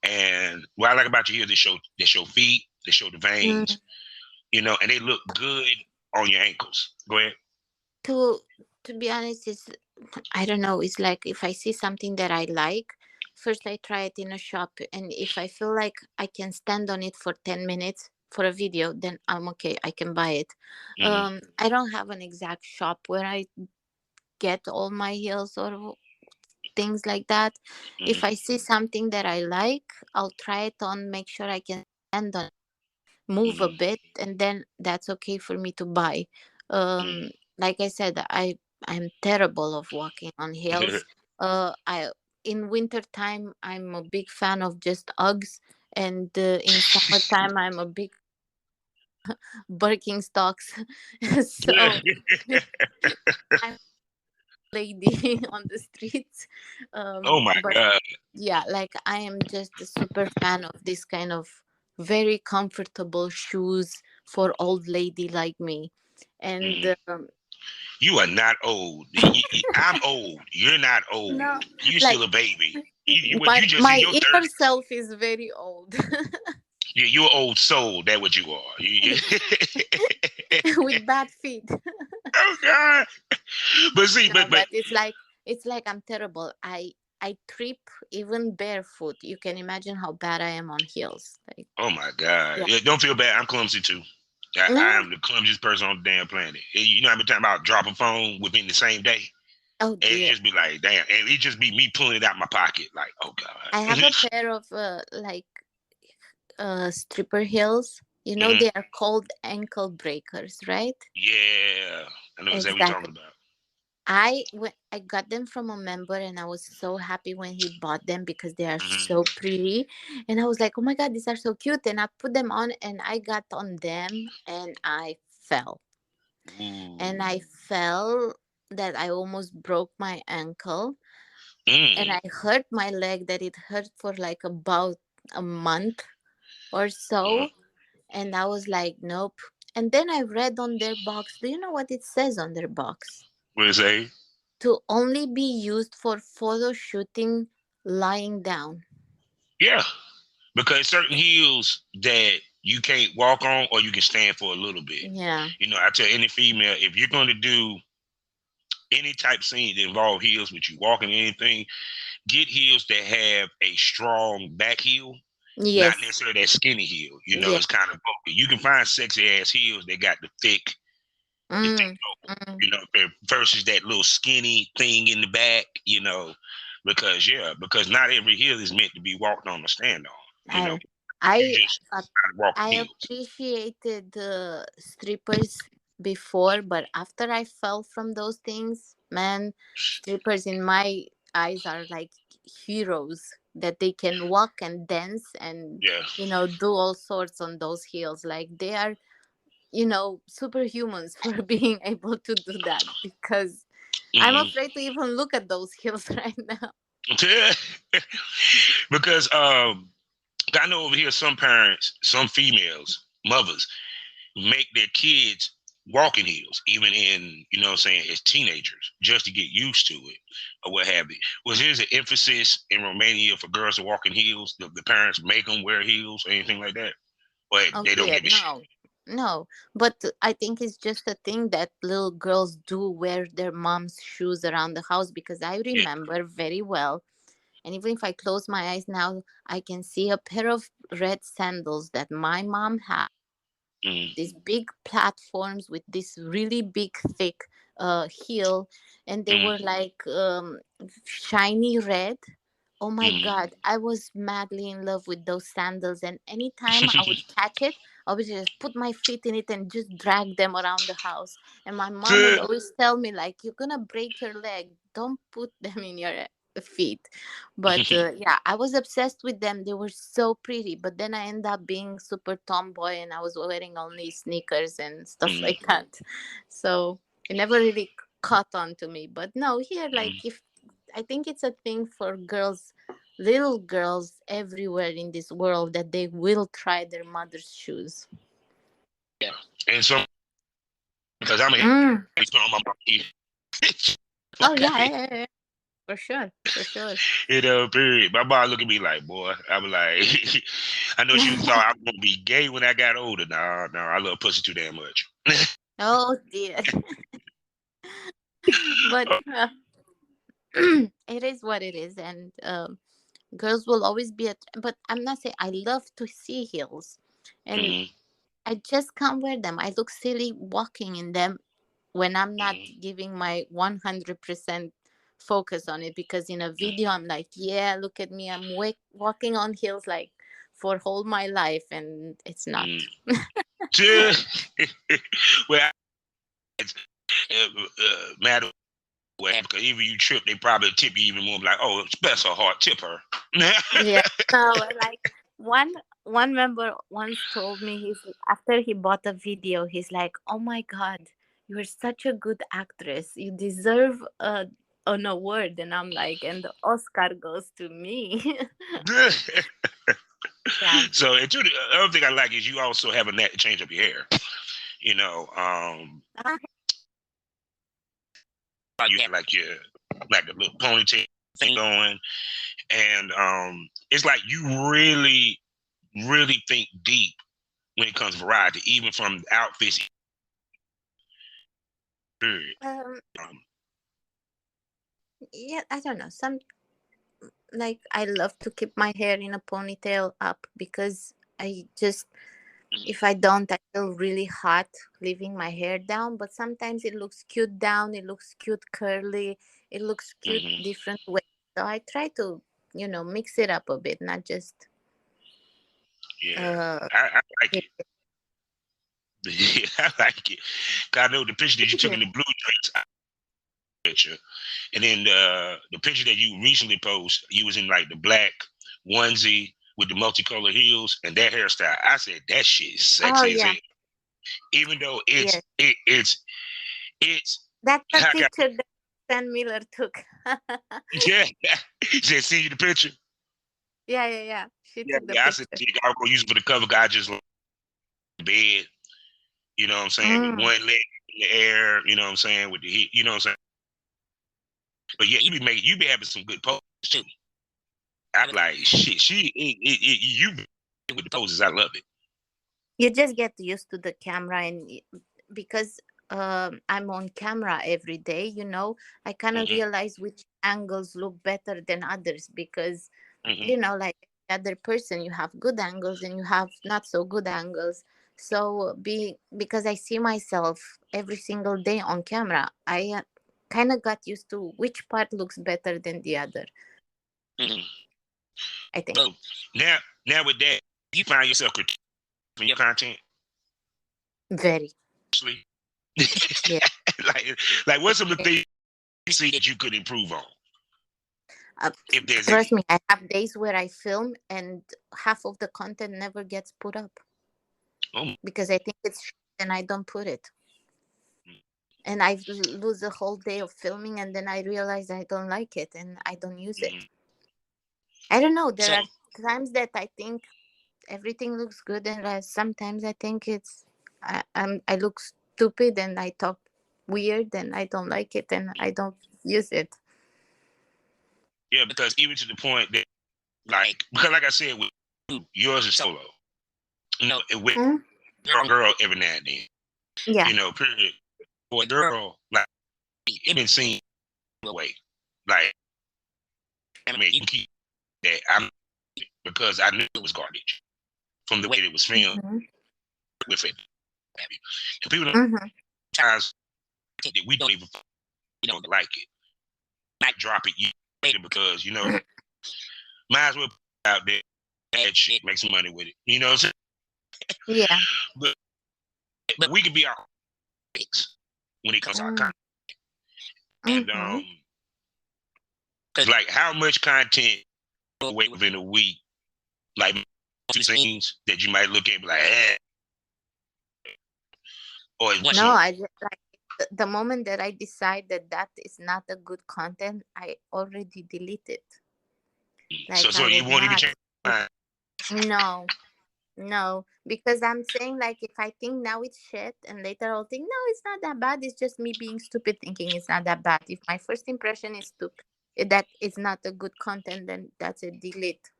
And what I like about your heels, they show feet, they show the Mm, veins, and they look good on your ankles. Go ahead. to to be honest, it's, I don't know. It's like if I see something that I like, first I try it in a shop, and if I feel like I can stand on it for 10 minutes for a video, then I'm okay. I can buy it. Mm-hmm, I don't have an exact shop where I get all my heels or things like that. mm-hmm, If I see something that I like, I'll try it on, make sure I can stand on, move a bit, and then that's okay for me to buy. mm-hmm. Like I said, I'm terrible of walking on heels. I In wintertime I'm a big fan of just Uggs, and in summertime I'm a big Birkenstocks. So I'm a lady on the streets. Oh my But God. yeah, like I am just a super fan of this kind of very comfortable shoes for old lady like me. And Mhm. You are not old. I'm old. You're not old. no, You like still a baby. You just in my your inner 30s. self is very old. You're an old soul. That's what you are. With bad feet. Oh God. But see, No, but but it's like I'm terrible. I trip even barefoot. You can imagine how bad I am on heels. Like, oh my God. yeah. Yeah, don't feel bad. I'm clumsy too. I No. am the clumsiest person on the damn planet. You know how many times I'll drop a phone within the same day? Oh And it dear. just be like, damn. And it just be me pulling it out my pocket. Like, oh I God. have a pair of like stripper heels. You know, Hmm. they are called ankle breakers, right? Yeah. I know exactly what you're Exactly. talking about. I got them from a member, and I was so happy when he bought them because they are Hmm. so pretty. And I was like, oh my god, these are so cute. And I put them on, and I got on them, and I fell. And Ooh. I fell that I almost broke my ankle, and Mm. I hurt my leg that it hurt for like about a month or Uh-huh. so. And I was like, nope. And then I read on their box. Do you know what it says on their box? What is it? To only be used for photo shooting lying down. Yeah. Because certain heels that you can't walk on or you can stand for a little bit. Yeah. I tell any female, if you're going to do any type of scene that involve heels with you walking or anything, get heels that have a strong back heel, not Yes. necessarily that skinny heel. Yeah. It's kind of bulky. You can find sexy ass heels that got the thick Mm, toe, mm. versus that little skinny thing in the back, because not every heel is meant to be walked on or stand on. I You I just gotta walk I the heels. appreciated the strippers before, but after I fell from those things, man, strippers in my eyes are like heroes that they can walk and dance and Yeah. do all sorts on those heels. Like they are, superhumans for being able to do that, because I'm Hmm. afraid to even look at those heels right now. Because I know over here some parents, some females, mothers, make their kids walking heels, even in, what I'm saying, as teenagers, just to get used to it or what have you. Was there an emphasis in Romania for girls to walk in heels? The parents make them wear heels or anything like that? But Oh they don't dear, give a shit. no, no. But I think it's just a thing that little girls do, wear their mom's shoes around the house, because I Yeah. remember very well. And even if I close my eyes now, I can see a pair of red sandals that my mom had. Mm, These big platforms with this really big, thick heel, and they mm, were like shiny red, Oh my God, I was madly in love with those sandals, and anytime I would catch it, I would just put my feet in it and just drag them around the house. And my mom would always tell me, like, you're gonna break your leg. Don't put them in your feet. But yeah, I was obsessed with them. They were so pretty. But then I ended up being super tomboy, and I was wearing only sneakers and stuff like that. So it never really caught on to me. But no, here, like, if I think it's a thing for girls, little girls everywhere in this world, that they will try their mother's shoes. Yeah, and so because I'm a Mm. on my mom. Oh yeah, yeah, yeah, for sure, for sure. You know, period. My mom look at me like, boy, I was like, I know she thought I was gonna be gay when I got older. No, no, I love pussy too damn much. Oh dear. But it is what it is, and girls will always be at. But I'm not saying I love to see heels, and Mm-hmm. I just can't wear them. I look silly walking in them when I'm not Mm-hmm. giving my 100% focus on it, because in a video I'm like, yeah, look at me, I'm walking on heels like for whole my life, and it's not. Well, it's, matter what happened, because even you trip, they probably tip you even more. Like, oh, bless her heart, tip her. Yeah, no, like one one member once told me, he's after he bought a video, he's like, oh my God, you're such a good actress, you deserve an award. And I'm like, and the Oscar goes to me. Yeah. So, and the other thing I like is you also have a knack to change up your hair. You know, Ah, you have like a little ponytail thing going, and it's like you really, really think deep when it comes to variety, even from outfits. Period. um, Um, yeah, I don't know. Some, like, I love to keep my hair in a ponytail up, because I just, if I don't, I feel really hot leaving my hair down. But sometimes it looks cute down, it looks cute curly, it looks cute mhm. different ways. So I try to, mix it up a bit, not just Yeah, uh I like keep it. Yeah, I like it. 'Cause I know the picture that you took in it. the blue dress picture, and then the picture that you recently posted, you was in like the black onesie with the multicolored heels and that hairstyle. I said that shit is Oh sexy as hell. yeah, Even though yes. it's That's a how can picture that Roxanne Miller took. yeah. Just see the picture. Yeah, yeah, yeah. She Yeah, took the yeah. I said picture. I was gonna use it for the cover. Guy just like bed. You know what I'm saying? With Mm. one leg in the air. You know what I'm saying? With the heat. You know what I'm saying? But yeah, you be having some good poses too. I like shit. You with the poses. I love it. You just get used to the camera, and because I'm on camera every day, I kind of Hmm. realize which angles look better than others, because Hmm. like the other person, you have good angles and you have not so good angles. So because I see myself every single day on camera, I kind of got used to which part looks better than the other, Hmm. I think. So now with that, you find yourself critiquing your content. Very. Actually, Yeah. like what's some of the things you see that you could improve on, Uh, if there's Trust any? me, I have days where I film and half of the content never gets put up, Oh, because I think it's shit and I don't put it. And I lose a whole day of filming, and then I realize I don't like it and I don't use mm-hmm. it. I don't know. There So are times that I think everything looks good, and sometimes I think I look stupid and I talk weird and I don't like it and I don't use it. yeah, because even to the point that because like I said, with yours is solo. With Hmm? girl every now and then. Yeah. Period. For a girl, like it been seen away. Like I mean, you can keep that. Because I knew it was garbage from the way it was filmed Hmm. with it. And people don't Hmm. times that we don't like it. Might drop it later because Might as well put it out there, bad shit, make some money with it. You know what I'm saying? Yeah. But we could be our fix when it comes to our content. And like how much content away within a week, like 2 scenes that you might look at and be like, or no, I just, like the moment that I decide that that is not a good content, I already delete it. Like, so you won't even change your mind. No, because I'm saying, like, if I think now it's shit and later I'll think, no, it's not that bad. It's just me being stupid thinking it's not that bad. If my first impression is stupid, that is not a good content, then that's a delete.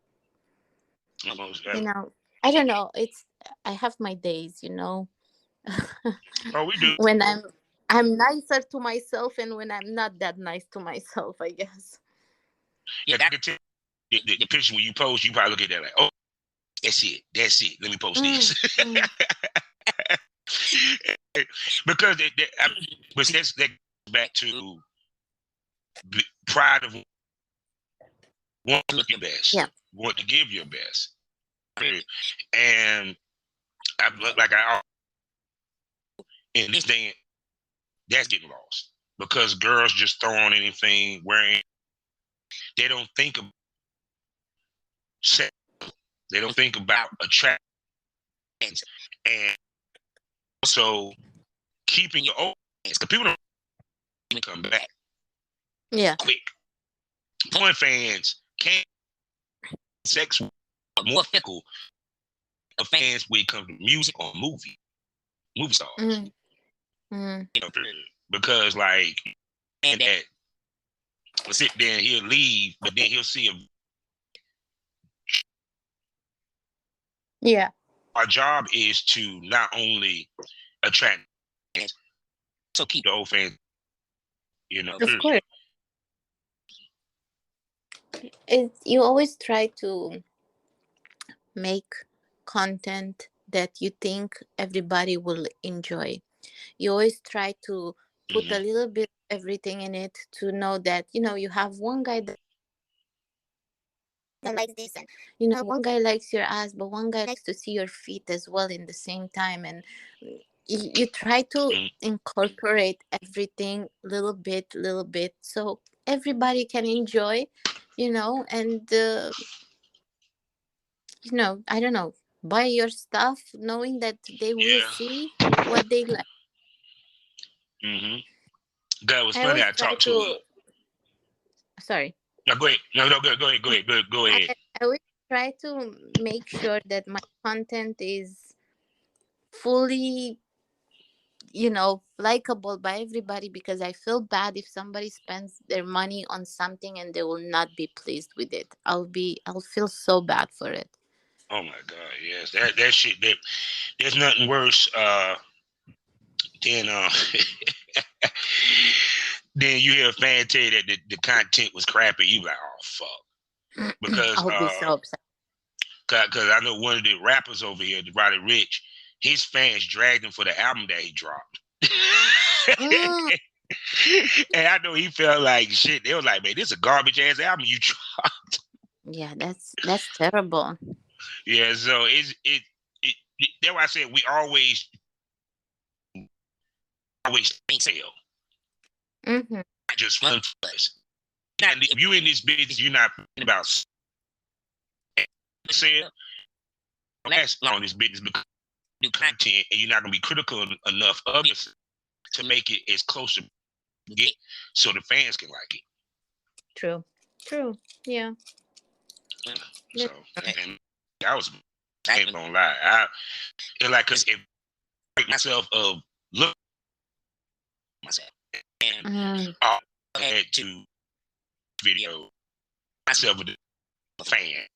You know, I don't know. I have my days, you know. Oh, we do. When I'm nicer to myself and when I'm not that nice to myself, I guess. Yeah, I can tell the picture when you post, you probably look at that like, oh, that's it. Let me post this. Because but that goes back to pride of wanting to look your best, want to give your best, and in this day, that's getting lost because girls just throw on anything, wearing. They don't think of sex. They don't think about attraction, and also keeping your own. Because people don't even come back. Yeah. Quick. Porn fans can't sex more fickle of fans when it comes to music or movie stars. You know, because like and that will sit there and he'll leave, but then he'll see a. Yeah. Our job is to not only attract fans, so keep the old fans. You know, of course. You always try to make content that you think everybody will enjoy. You always try to put a little bit of everything in it to know that, you know, you have one guy that likes this, and you know, one guy likes your ass, but one guy likes to see your feet as well in the same time, and you try to incorporate everything little bit so everybody can enjoy, you know, and you know, I don't know, buy your stuff knowing that they will see what they like. That was funny. I talked to. Sorry. No, go ahead. No, go ahead. I always try to make sure that my content is fully, you know, likable by everybody, because I feel bad if somebody spends their money on something and they will not be pleased with it. I'll feel so bad for it. Oh my God, yes. That shit, there's nothing worse than then you hear a fan tell you that the content was crappy. You like, oh fuck. Because I'll be so upset. Cause I know one of the rappers over here, the Roddy Rich, his fans dragged him for the album that he dropped. And I know he felt like shit. They was like, man, this is a garbage ass album you dropped. Yeah, that's terrible. Yeah, so it that's why I said we always sell. Just run fast. And if you in this business, you're not thinking about sale. Last long this business because you do content and you're not gonna be critical enough of it to make it as close to get so the fans can like it. True. Yeah. So and I ain't gonna lie. It's like cause if I break myself of look myself and I had to video myself with a fan.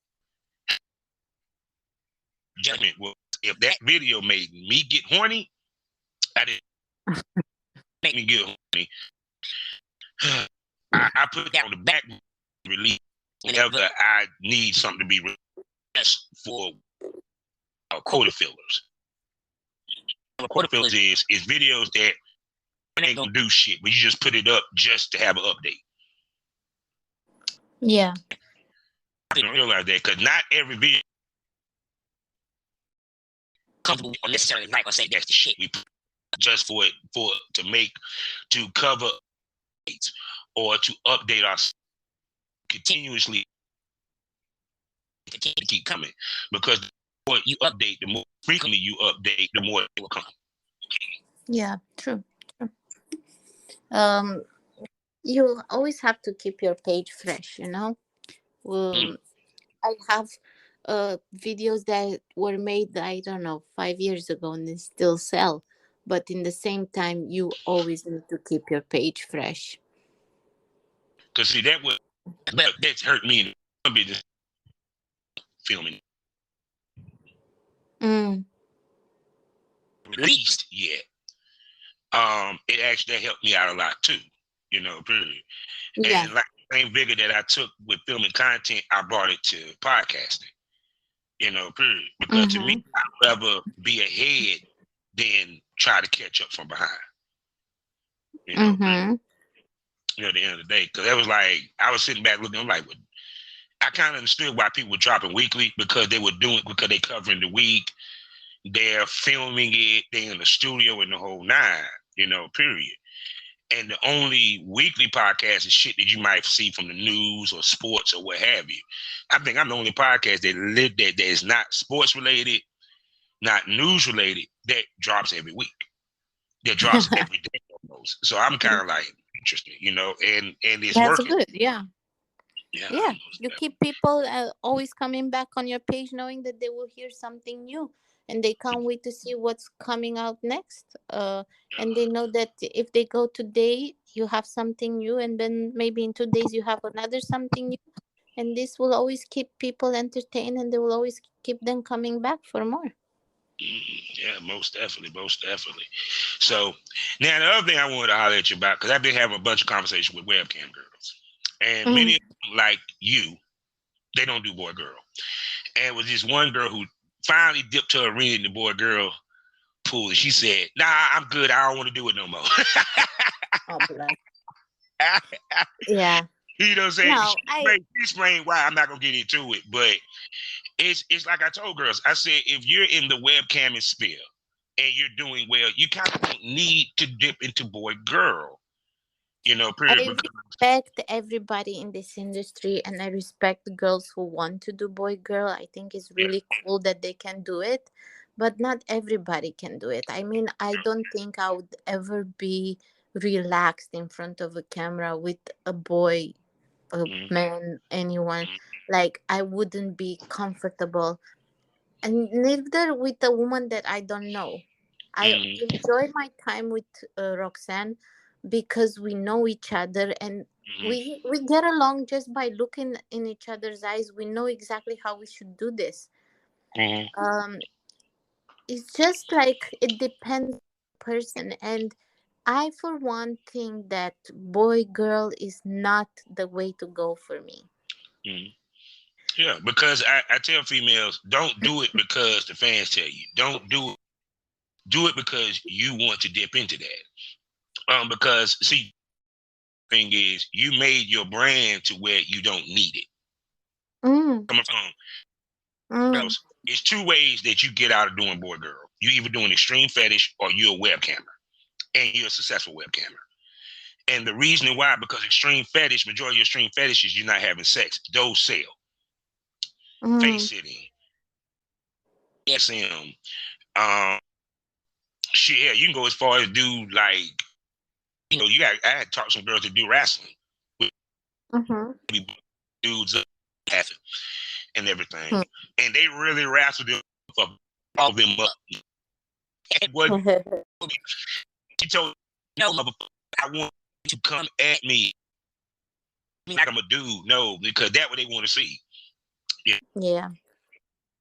Judgment was if that video made me get horny, I didn't make me get horny. I put that on the back release whenever I need something to be released for quota fillers. Quota fillers is videos that ain't gonna do shit, but you just put it up just to have an update. Yeah. I didn't realize that because not every video comfortable or necessarily like or say that's the shit we put just for it to cover or to update us continuously to keep coming, because the more you update, the more frequently you update, the more it will come. Yeah, true. You always have to keep your page fresh, you know. I have videos that were made, I don't know, 5 years ago and they still sell, but in the same time you always need to keep your page fresh. Because see, that's hurt me in business filming. Released yet. It actually helped me out a lot too, you know, period. Yeah. And like the same vigor that I took with filming content, I brought it to podcasting, you know, period. Because to me, I'd rather be ahead than try to catch up from behind. You know, you know, at the end of the day, because that was like, I was sitting back looking, I'm like, I kind of understood why people were dropping weekly, because they were doing, because they covering the week, they're filming it, they're in the studio and the whole nine, you know, period. And the only weekly podcast is shit that you might see from the news or sports or what have you. I think I'm the only podcast that is not sports related, not news related, that drops every week. That drops every day almost. So I'm kind of like interested, you know, and it's That's working. good. Yeah. Yeah. You keep people always coming back on your page knowing that they will hear something new and they can't wait to see what's coming out next. And they know that if they go today, you have something new, and then maybe in 2 days you have another something new. And this will always keep people entertained, and they will always keep them coming back for more. Yeah, most definitely. So now the other thing I wanted to holler at you about, because I've been having a bunch of conversations with webcam girls, and many of them, like you, they don't do boy girl. And it was this one girl who finally dipped her arena in the boy girl pool, and she said, "Nah, I'm good. I don't want to do it no more." Oh, bless. Yeah. You know what I'm saying? No, she explained why. I'm not gonna get into it, but it's like I told girls. I said, if you're in the webcamming sphere and you're doing well, you kind of don't need to dip into boy girl. You know, period. I respect everybody in this industry, and I respect girls who want to do boy girl. I think it's really cool that they can do it, but not everybody can do it. I mean, I don't think I would ever be relaxed in front of a camera with a boy, a man, anyone. Like, I wouldn't be comfortable, and neither with a woman that I don't know. I enjoy my time with Roxanne because we know each other, and we get along just by looking in each other's eyes. We know exactly how we should do this. It's just like it depends on the person, and I for one think that boy girl is not the way to go for me. Yeah, because I tell females, don't do it because the fans tell you. Don't do it. Do it because you want to dip into that. Because see, thing is, you made your brand to where you don't need it. Coming from it's two ways that you get out of doing boy girl. You either doing extreme fetish or you're a webcammer, and you're a successful webcammer. And the reason why, because extreme fetish, majority of extreme fetishes, you're not having sex. Those sell. Face sitting, SM, shit. Yeah, you can go as far as do like, you know, I had talked to some girls that do wrestling with dudes and everything, and they really wrestle them for all them up. And what she told no, I want you to come at me like I'm a dude. No, because that's what they want to see. Yeah.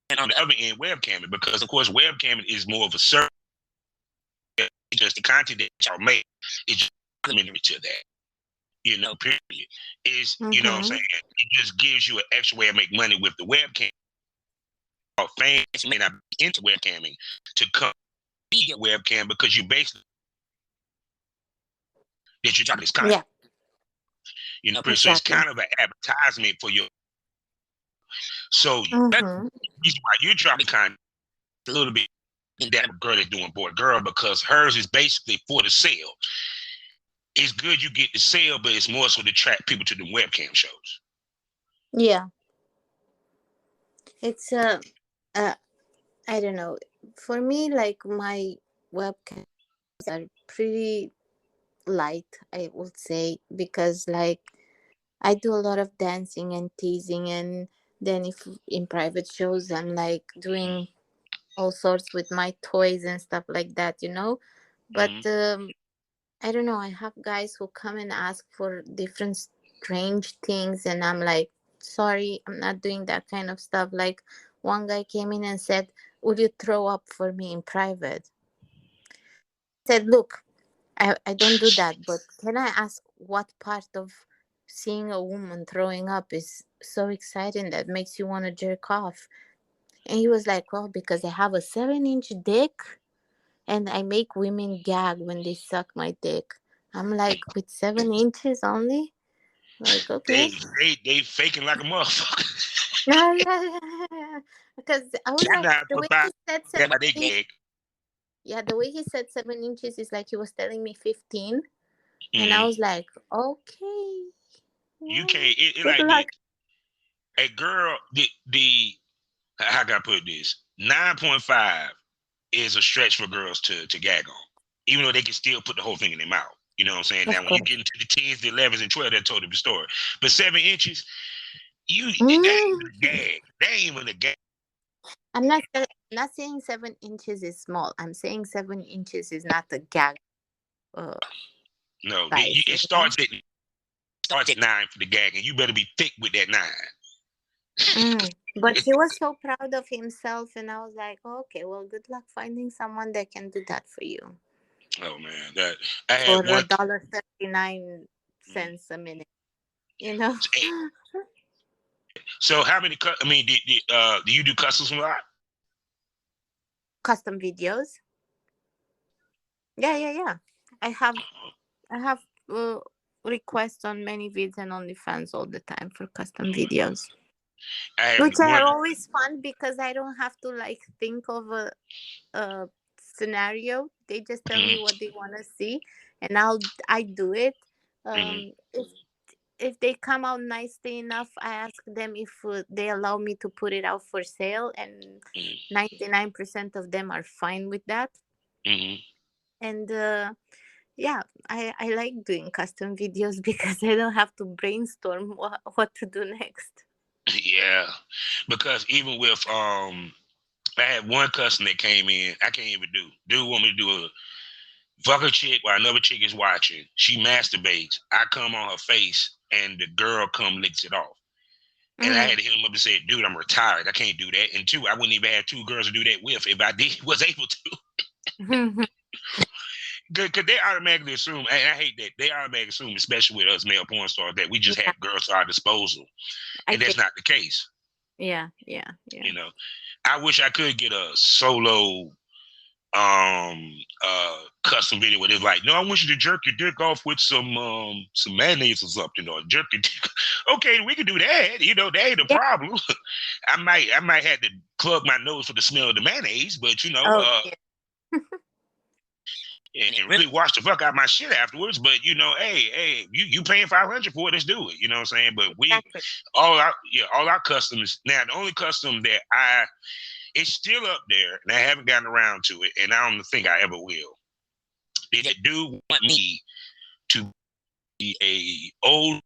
And on the other end, webcamming, because of course webcamming is more of a service. It's just the content that y'all make is just complementary to that. You know, period. Is you know what I'm saying? It just gives you an extra way to make money with the webcam. Fans may not be into webcamming to come be a webcam because you basically that you're talking this content. You know, so it's kind of an advertisement for your So that's Mm-hmm. the reason why you're trying to kind of a little bit in that girl that's doing boy girl, because hers is basically for the sale. It's good you get the sale, but it's more so to attract people to the webcam shows. Yeah, it's uh, I don't know. For me, like my webcams are pretty light, I would say, because like I do a lot of dancing and teasing, and then if in private shows, I'm like doing all sorts with my toys and stuff like that, you know. But Mm-hmm. I don't know. I have guys who come and ask for different strange things, and I'm like, sorry, I'm not doing that kind of stuff. Like one guy came in and said, "Would you throw up for me in private?" I said, "Look, I don't do that, but can I ask what part of seeing a woman throwing up is so exciting that makes you want to jerk off?" And he was like, "Well, because I have a 7-inch dick and I make women gag when they suck my dick." I'm like, with 7 inches only? Like, okay. They faking like a motherfucker. Yeah, yeah, yeah, yeah. Because I was That's like, not the way about he said that 7 they inches, gag. yeah, the way he said 7 inches is like he was telling me 15. And I Mm-hmm. was like, okay, You well, can't. It good like luck. this. A girl, the how can I put this? 9.5 is a stretch for girls to gag on, even though they can still put the whole thing in their mouth. You know what I'm saying? Now, Of when you course. get into the 10s, the 11s, and 12, that's a totally different story. But 7 inches, that ain't Mm. even a gag. That ain't even a gag. I'm not saying 7 inches is small. I'm saying 7 inches is not a gag uh, No, size, it you know? starts at 9 for the gag, and you better be thick with that 9. Mm. But he was so proud of himself, and I was like, okay, well, good luck finding someone that can do that for you Oh man, that I for had a one. $1.39 a minute, you know? So how many? I mean, do you do customs a lot? Custom videos. Yeah, yeah, yeah. I have I have requests on many vids and OnlyFans all the time for custom videos, I had which one. are always fun because I don't have to like think of a scenario. They just tell me Mhm, what they want to see, and I do it. mhm, If they come out nicely enough, I ask them if they allow me to put it out for sale, and mhm, 99% of them are fine with that. mhm. And yeah, I like doing custom videos because I don't have to brainstorm what to do next. Yeah, because even with I had one customer that came in. I can't even do. Dude want me to do a fuck a chick while another chick is watching. She masturbates. I come on her face, and the girl come licks it off. And I Mm. had to hit him up and say, "Dude, I'm retired. I can't do that." And two, I wouldn't even have two girls to do that with if I did was able to. Because they automatically assume, and I hate that they automatically assume, especially with us male porn stars, that we just Yeah, have girls to our disposal, I and that's think. not the case. Yeah, yeah, yeah. You know, I wish I could get a solo custom video where it's like, no, I want you to jerk your dick off with some mayonnaise or something, or jerk your dick. Okay, we can do that. You know, that ain't a Yeah. problem. I might have to plug my nose for the smell of the mayonnaise, but Oh, yeah. and really wash the fuck out my shit afterwards. But hey, you paying 500 for it, let's do it. You know what I'm saying? But we Exactly. all our customs now. The only custom that it's still up there, and I haven't gotten around to it, and I don't think I ever will. Is that dude want me to be a old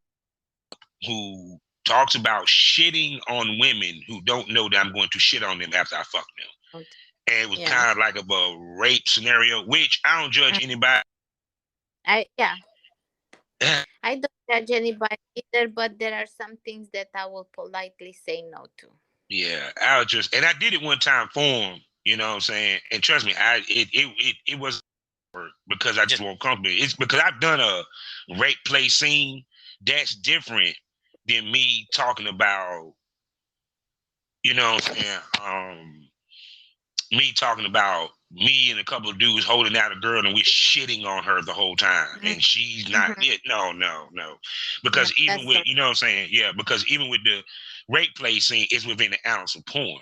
who talks about shitting on women who don't know that I'm going to shit on them after I fuck them. And it was Yeah. kind of like a rape scenario, which I don't judge Mm. anybody. Yeah. I don't judge anybody either, but there are some things that I will politely say no to. Yeah, and I did it one time for him, you know what I'm saying? And trust me, it was because I just won't comfortable. It's because I've done a rape play scene that's different than me talking about, you know what I'm saying? Me talking about me and a couple of dudes holding out a girl and we're shitting on her the whole time, and she's not it. No. Because No, even with, you know what I'm saying? Yeah, because even with the rape play scene, it's within the ounce of porn.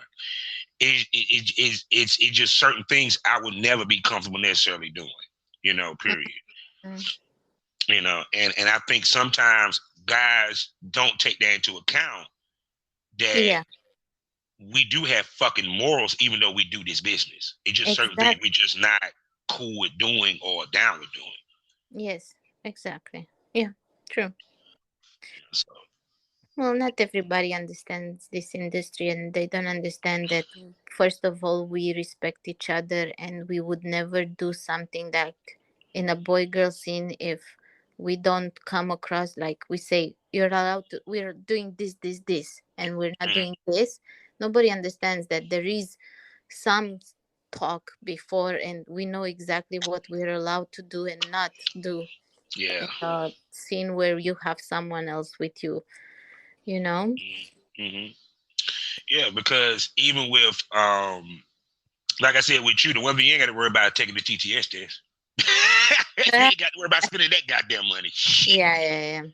It's just certain things I would never be comfortable necessarily doing, you know, period. Mm-hmm. You know, and I think sometimes guys don't take that into account, that we do have fucking morals even though we do this business. It's just certain things Exactly. we're just not cool with doing or down with doing. Yes, exactly. Yeah, true. So Well, not everybody understands this industry, and they don't understand that, first of all, we respect each other, and we would never do something like in a boy girl scene if we don't come across like we say, you're allowed to, we're doing this, and we're not doing this. Nobody understands that there is some talk before, and we know exactly what we're allowed to do and not do yeah. in a scene where you have someone else with you, you know? Mm-hmm. Yeah, because even with like I said with you, the one thing you ain't got to worry about taking the TTS test. You ain't got to worry about spending that goddamn money. Yeah. These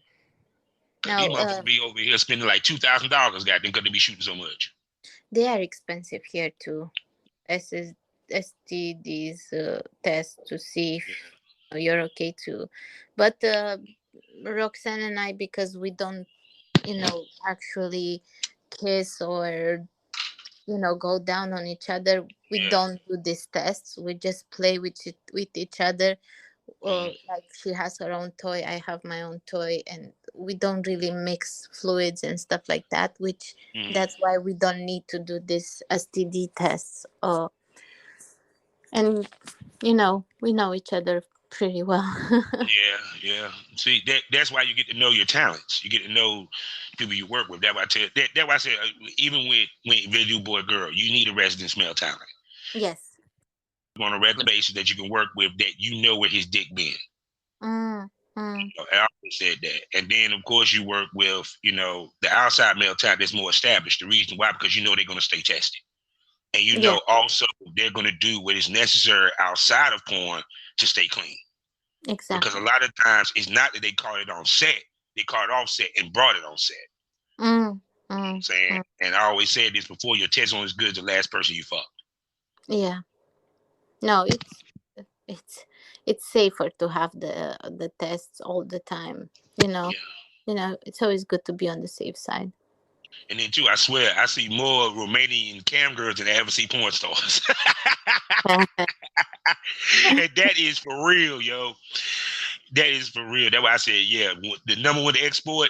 No, motherfuckers be over here spending like $2,000, goddamn, because they be shooting so much. they are expensive here too. SS, STDs test to see if you're okay too. But Roxanne and I, because we don't, actually kiss or go down on each other, we Yeah. don't do these tests. We just play with each other. Mm-hmm. Like, she has her own toy, I have my own toy, and we don't really mix fluids and stuff like that, which Mm-hmm. that's why we don't need to do this STD tests. And we know each other pretty well. Yeah. See, that's why you get to know your talents. You get to know people you work with. That's why I tell. That's why I say, even when they do boy girl, you need a resident male talent Yes. on a regular basis that you can work with, that you know where his dick been. Mm. I always said that. And then of course you work with, the outside male talent that's more established. The reason why, because you know they're gonna stay tested. And Yeah, also they're gonna do what is necessary outside of porn to stay clean. Because a exactly. lot of times it's not that they caught it on set, they caught it off set and brought it on set. Mm. You know what I'm Mm. saying? Mm. And I always said this before, your test on as good as the last person you fucked. Yeah. No, it's it's safer to have the tests all the time. Yeah. It's always good to be on the safe side. And then too, I swear, I see more Romanian cam girls than I ever see porn stars. And that is for real, yo. That is for real. That's why I said, yeah, the number one to export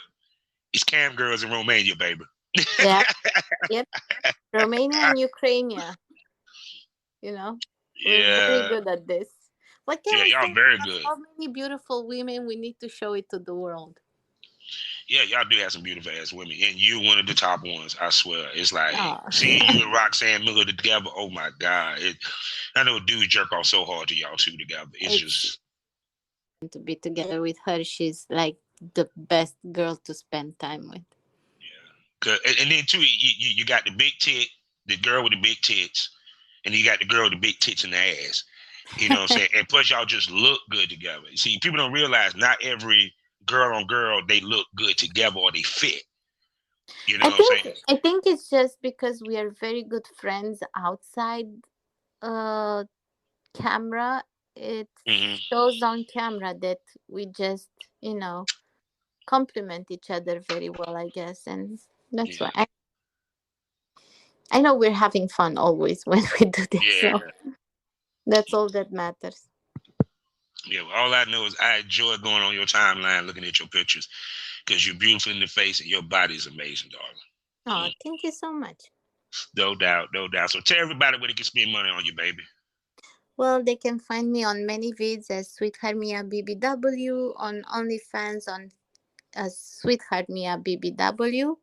is cam girls in Romania, baby. Yeah. Yep. Romania and Ukraine. We're very Yeah. good at this. What can Yeah, we say? y'all We very have good. so many beautiful women. We need to show it to the world. Yeah, y'all do have some beautiful ass women, and you're one of the top ones. I swear, it's like Oh. seeing you and Roxanne Miller together. Oh my god! I know dudes jerk off so hard to y'all two together. It's It's just to be together with her. She's like the best girl to spend time with. good. And then too, you got the big tit, the girl with the big tits, and you got the girl with the big tits and the ass. You know what I'm saying? And plus, y'all just look good together. See, people don't realize not every girl on girl they look good together or they fit. You know I what I'm think saying? I think it's just because we are very good friends outside uh camera. It Mm-hmm. shows on camera that we just, complement each other very well, I guess, and that's Yeah. why I know we're having fun always when we do this. So Yeah. that's all that matters. Yeah, well, all I know is I enjoy going on your timeline looking at your pictures because you're beautiful in the face and your body is amazing, Oh, darling. thank you so much. No doubt, no doubt. So tell everybody where they can spend money on you, baby. Well, they can find me on many vids as Sweetheart Mia BBW, on OnlyFans on Sweetheart Mia BBW,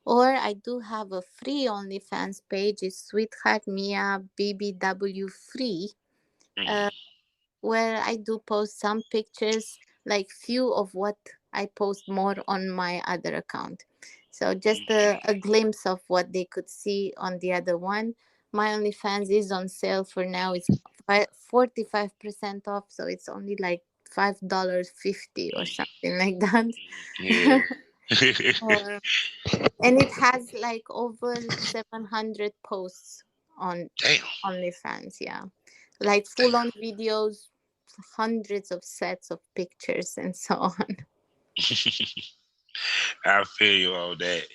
or I do have a free OnlyFans page. It's Sweetheart Mia BBW free, Mm-hmm. uh, where I do post some pictures, like few of what I post more on my other account. So just a glimpse of what they could see on the other one. My OnlyFans is on sale for now. It's 45% off, so it's only like $5.50 or something like that. Yeah. Or, and it has like over 700 posts on Damn. OnlyFans. Yeah, like full on videos, hundreds of sets of pictures, and so on. I feel you on that.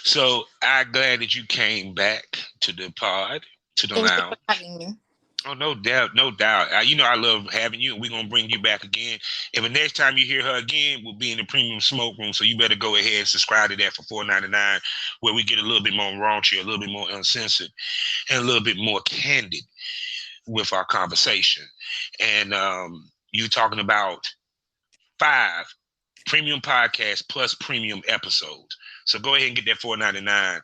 So I'm glad that you came back to the pod, to the Thank you for lounge. having me. Oh, no doubt, no doubt. You know I love having you, and we're gonna bring you back again. And the next time you hear her again, we'll be in the premium smoke room. So you better go ahead and subscribe to that for $4.99, where we get a little bit more raunchy, a little bit more uncensored, and a little bit more candid with our conversation. And you talking about 5 premium podcasts plus premium episodes. So go ahead and get that $4.99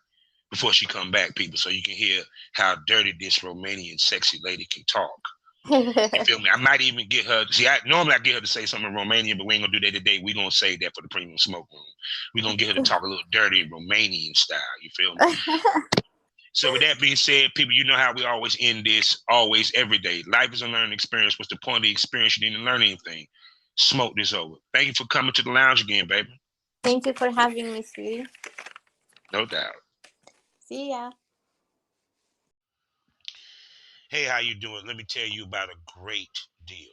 before she come back, people, so you can hear how dirty this Romanian sexy lady can talk. You feel me? I might even get her. See, normally I get her to say something in Romanian, but we ain't gonna do that today. We're gonna say that for the premium smoke room. We're gonna get her to talk a little dirty Romanian style. You feel me? So with that being said, people, you know how we always end this, always, every day. Life is a learning experience. What's the point of the experience? You didn't learn anything. Smoke this over. Thank you for coming to the lounge again, baby. Thank you for having me, Slee. No doubt. See ya. Hey, how you doing? Let me tell you about a great deal.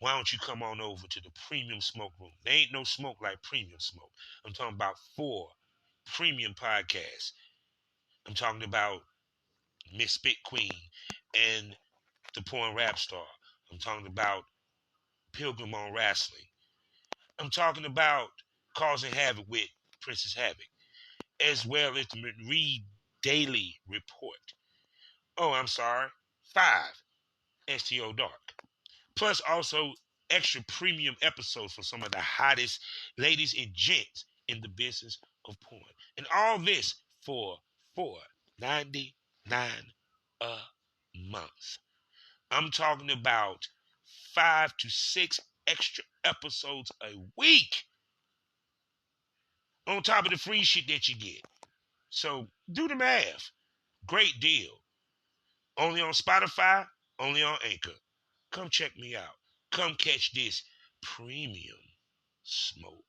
Why don't you come on over to the premium smoke room? There ain't no smoke like premium smoke. I'm talking about 4 premium podcasts. I'm talking about Miss Spit Queen and the Porn Rap Star. I'm talking about Pilgrim on Wrestling. I'm talking about Causing Havoc with Princess Havoc, as well as the Read Daily Report. Oh, I'm sorry, 5 STO Dark. Plus also extra premium episodes for some of the hottest ladies and gents in the business of porn. And all this for $4.99 a month. I'm talking about 5 to 6 extra episodes a week on top of the free shit that you get. So do the math. Great deal. Only on Spotify, only on Anchor. Come check me out. Come catch this premium smoke.